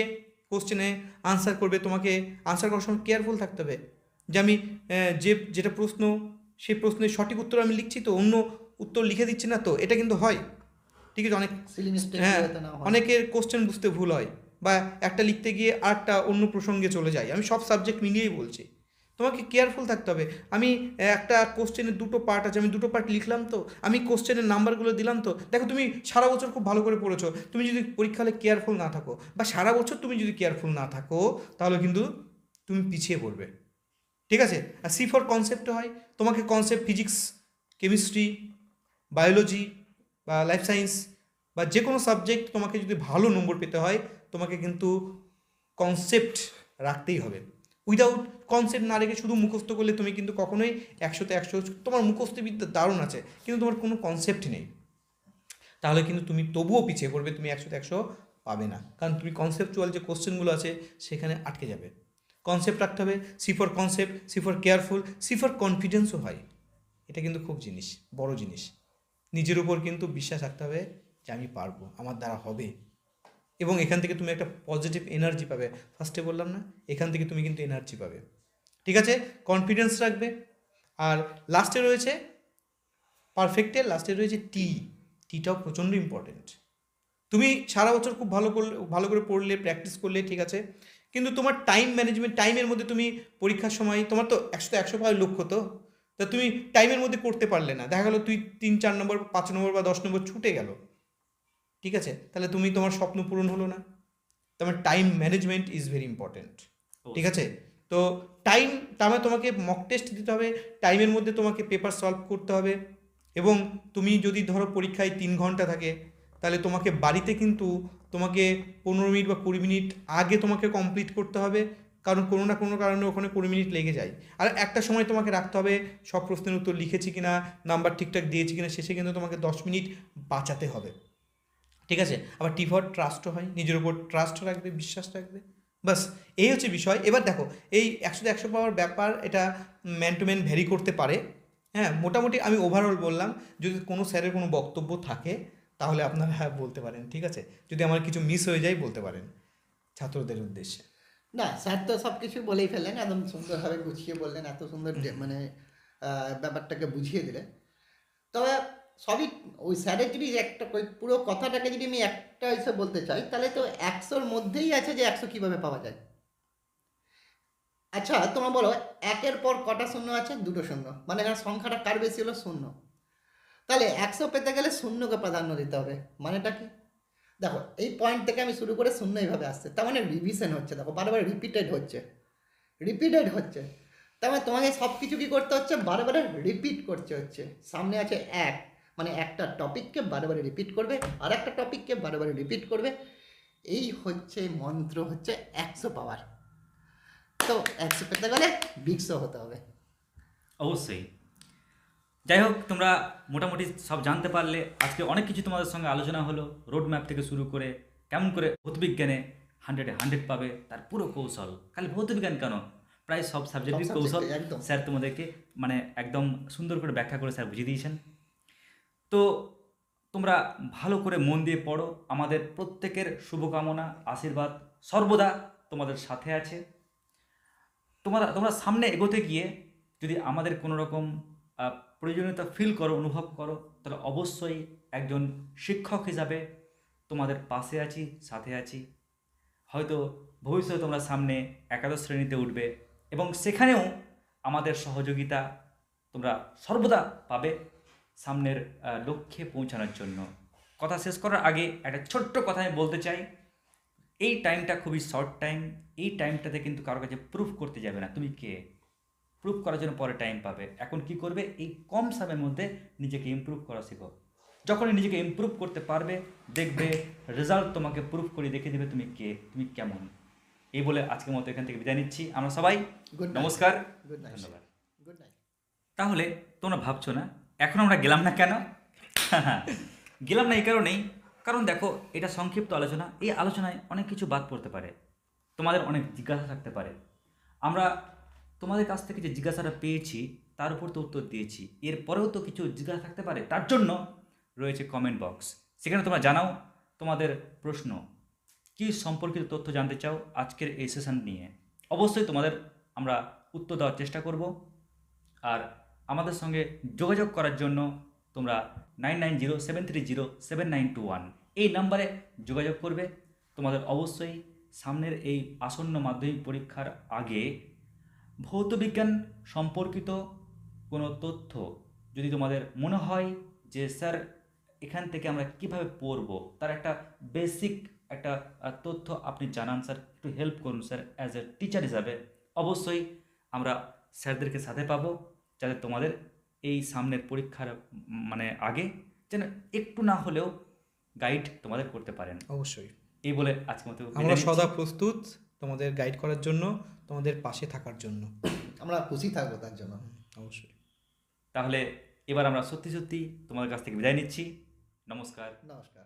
কোশ্চেনে আনসার করবে, তোমাকে আনসার করার সময় কেয়ারফুল থাকতে হবে যে আমি যেটা প্রশ্ন, সেই প্রশ্নের সঠিক উত্তর আমি লিখছি তো, অন্য উত্তর লিখে দিচ্ছি না তো, এটা কিন্তু হয়। ঠিক আছে, অনেক সিলি মিস্টেক হ্যাঁ যাতে না হয়। অনেকের কোশ্চেন বুঝতে ভুল হয়, বা একটা লিখতে গিয়ে আরেকটা অন্য প্রসঙ্গে চলে যায়। আমি সব সাবজেক্ট মিলিয়েই বলছি, তোমাকে কেয়ারফুল থাকতে হবে। আমি একটা কোশ্চেনের দুটো পার্ট আছে, আমি দুটো পার্ট লিখলাম তো, আমি কোশ্চেনের নাম্বারগুলো দিলাম তো। দেখো তুমি সারা বছর খুব ভালো করে পড়েছো, তুমি যদি পরীক্ষা হলে কেয়ারফুল না থাকো, বা সারা বছর তুমি যদি কেয়ারফুল না থাকো, তাহলে কিন্তু তুমি পিছিয়ে পড়বে। ঠিক আছে। আর সি ফর কনসেপ্ট হয়, তোমাকে কনসেপ্ট ফিজিক্স, কেমিস্ট্রি, বায়োলজি বা লাইফ সায়েন্স বা যে কোনো সাবজেক্ট তোমাকে যদি ভালো নম্বর পেতে হয়, তোমাকে কিন্তু কনসেপ্ট রাখতেই হবে। উইদাউট কনসেপ্ট না রেখে শুধু মুখস্থ করলে তুমি কিন্তু কখনোই 100তে 100, তোমার মুখস্থবিদ্যা দারুণ আছে কিন্তু তোমার কোনো কনসেপ্ট নেই, তাহলে কিন্তু তুমি তবুও পিছিয়ে পড়বে, তুমি 100তে 100 পাবে না। কারণ তুমি কনসেপচুয়াল যে কোশ্চেনগুলো আছে সেখানে আটকে যাবে। কনসেপ্ট রাখতে হবে, C for concept, C for careful, C for কনফিডেন্সও হয়। এটা কিন্তু খুব জিনিস, বড় জিনিস। নিজের উপর কিন্তু বিশ্বাস রাখতে হবে যে আমি পারবো, আমার দ্বারা হবে, এবং এখান থেকে তুমি একটা পজিটিভ এনার্জি পাবে। ফার্স্টে বললাম না, এখান থেকে তুমি কিন্তু এনার্জি পাবে। ঠিক আছে, কনফিডেন্স রাখবে। আর লাস্টে রয়েছে পারফেক্টের লাস্টে রয়েছে টিটাও প্রচণ্ড ইম্পর্টেন্ট। তুমি সারা বছর খুব ভালো করে পড়লে, প্র্যাকটিস করলে, ঠিক আছে, কিন্তু তোমার টাইম ম্যানেজমেন্ট, টাইমের মধ্যে তুমি পরীক্ষার সময়, তোমার তো 100তে 100 পাওয়ার লক্ষ্য, তো তা তুমি টাইমের মধ্যে করতে পারলে না, দেখা গেলো তুই 3-4 নম্বর, 5 নম্বর বা 10 নম্বর ছুটে গেল। ঠিক আছে, তাহলে তোমার স্বপ্ন পূরণ হলো না। তোমার time management is very important. ঠিক আছে, তো তোমাকে মক টেস্ট দিতে হবে, টাইমের মধ্যে তোমাকে পেপার সলভ করতে হবে, এবং তুমি যদি ধরো পরীক্ষায় 3 ঘন্টা থাকে, তাহলে তোমাকে বাড়িতে কিন্তু তোমাকে 15 মিনিট বা 20 মিনিট আগে তোমাকে কমপ্লিট করতে হবে, কারণ কোনো না কোনো কারণে ওখানে 20 মিনিট লেগে যায়। আর একটা সময় তোমাকে রাখতে হবে, সব প্রশ্নের উত্তর লিখেছি কিনা, নাম্বার ঠিকঠাক দিয়েছি কিনা, শেষে কিন্তু তোমাকে 10 মিনিট বাঁচাতে হবে। ঠিক আছে, আবার টি ফর ট্রাস্টও হয়, নিজের উপর ট্রাস্ট রাখবে, বিশ্বাস রাখবে। বাস এই হচ্ছে বিষয়। এবার দেখো, এই 100তে 100 পাওয়ার ব্যাপার, এটা ম্যান টু ম্যান ভ্যারি করতে পারে। হ্যাঁ, মোটামুটি আমি ওভারঅল বললাম। যদি কোনো স্যারের কোনো বক্তব্য থাকে তাহলে আপনারা বলতে পারেন। ঠিক আছে, যদি আমার কিছু মিস হয়ে যায় বলতে পারেন ছাত্রদের উদ্দেশ্যে। না, স্যার তো সব কিছু বলেই ফেললেন, একদম সুন্দরভাবে গুছিয়ে বললেন, এত সুন্দর মানে ব্যাপারটাকে বুঝিয়ে দিলেন। তবে সবই ওই স্যারের যদি একটা পুরো কথাটাকে যদি আমি একটা হিসেবে বলতে চাই, তাহলে তো 100-র মধ্যেই আছে যে 100 কীভাবে পাওয়া যায়। আচ্ছা তোমরা বলো, 1-এর পর কটা শূন্য আছে? 2টো শূন্য, মানে এখানে সংখ্যাটা কার বেশি হলো? শূন্য। তাহলে 100 পেতে গেলে শূন্যকে প্রাধান্য দিতে হবে। মানেটা কি? দেখো, এই পয়েন্ট থেকে আমি শুরু করে শূন্য এইভাবে আসছে, তার মানে রিভিশন হচ্ছে। দেখো, বারবার রিপিটেড হচ্ছে। তার মানে তোমাকে সব কিছু কী করতে হচ্ছে? বারে বারে রিপিট করতে হচ্ছে। সামনে আছে 1, মানে একটা টপিককে বারে বারে রিপিট করবে, আর একটা টপিককে বারে বারে রিপিট করবে। এই হচ্ছে মন্ত্র, হচ্ছে 100 পাওয়ার। তো 100 পেতে গেলে বিগ শো হতে হবে। অবশ্যই। যাই হোক, তোমরা মোটামুটি সব জানতে পারলে। আজকে অনেক কিছু তোমাদের সঙ্গে আলোচনা হলো, রোড ম্যাপ থেকে শুরু করে কেমন করে ভৌতবিজ্ঞানে 100-এ 100 পাবে তার পুরো কৌশল। খালি ভৌতবিজ্ঞান কেন, প্রায় সব সাবজেক্টের কৌশল একদম স্যার তোমাদেরকে মানে একদম সুন্দর করে ব্যাখ্যা করে স্যার বুঝিয়ে দিয়েছেন। তো তোমরা ভালো করে মন দিয়ে পড়ো। আমাদের প্রত্যেকের শুভকামনা, আশীর্বাদ সর্বদা তোমাদের সাথে আছে। তোমরা সামনে এগোতে গিয়ে যদি আমাদের কোনো রকম প্রয়োজনীয়তা ফিল করো, অনুভব করো, তাহলে অবশ্যই একজন শিক্ষক হিসাবে তোমাদের পাশে আছি, সাথে আছি। হয়তো ভবিষ্যতে তোমরা সামনে একাদশ শ্রেণীতে উঠবে এবং সেখানেও আমাদের সহযোগিতা তোমরা সর্বদা পাবে সামনের লক্ষ্যে পৌঁছানোর জন্য। কথা শেষ করার আগে একটা ছোট্ট কথা আমি বলতে চাই। এই টাইমটা খুবই শর্ট টাইম। এই টাইমটাতে কিন্তু কারোর কাছে প্রুফ করতে যাবে না তুমি কে। প্রুফ করার জন্য পরে টাইম পাবে। এখন কি করবে, এই কম সময়ের মধ্যে নিজেকে ইমপ্রুভ করা শেখো। যখনই নিজেকে ইমপ্রুভ করতে পারবে, দেখবে রেজাল্ট তোমাকে প্রুফ করে দেখিয়ে দেবে তুমি কে, তুমি কেমন। এই বলে আজকের মতো এখান থেকে বিদায় নিচ্ছি আমরা সবাই। নমস্কার, ধন্যবাদ। Good night. তাহলে তোমরা ভাবছো না এখন আমরা গেলাম না কেন? গেলাম না এই কারণেই, কারণ দেখো এটা সংক্ষিপ্ত আলোচনা। এই আলোচনায় অনেক কিছু বাদ পড়তে পারে, তোমাদের অনেক জিজ্ঞাসা থাকতে পারে। আমরা তোমাদের কাছ থেকে যে জিজ্ঞাসাটা পেয়েছি তার উপর তো উত্তর দিয়েছি, এরপরেও তো কিছু জিজ্ঞাসা থাকতে পারে। তার জন্য রয়েছে কমেন্ট বক্স, সেখানে তোমরা জানাও তোমাদের প্রশ্ন, কি সম্পর্কিত তথ্য জানতে চাও আজকের এই সেশন নিয়ে। অবশ্যই তোমাদের আমরা উত্তর দেওয়ার চেষ্টা করব। আর আমাদের সঙ্গে যোগাযোগ করার জন্য তোমরা 9907307921 এই নাম্বারে যোগাযোগ করবে। তোমাদের অবশ্যই সামনের এই আসন্ন মাধ্যমিক পরীক্ষার আগে ভৌতবিজ্ঞান সম্পর্কিত কোনো তথ্য যদি তোমাদের মনে হয় যে স্যার এখান থেকে আমরা কিভাবে পড়বো, তার একটা বেসিক একটা তথ্য আপনি জানান স্যার, একটু হেল্প করুন স্যার অ্যাজ এ টিচার হিসাবে, অবশ্যই আমরা স্যারদেরকে সাথে পাবো, যাতে তোমাদের এই সামনের পরীক্ষার মানে আগে যেন একটু না হলেও গাইড তোমাদের করতে পারেন। অবশ্যই এই বলে আজকের মতো আমরা সদা প্রস্তুত তোমাদের গাইড করার জন্য, তোমাদের পাশে থাকার জন্য। আমরা খুশি থাকবো তার জন্য। অবশ্যই। তাহলে এবার আমরা সত্যি সত্যি তোমাদের কাছ থেকে বিদায় নিচ্ছি। নমস্কার। নমস্কার।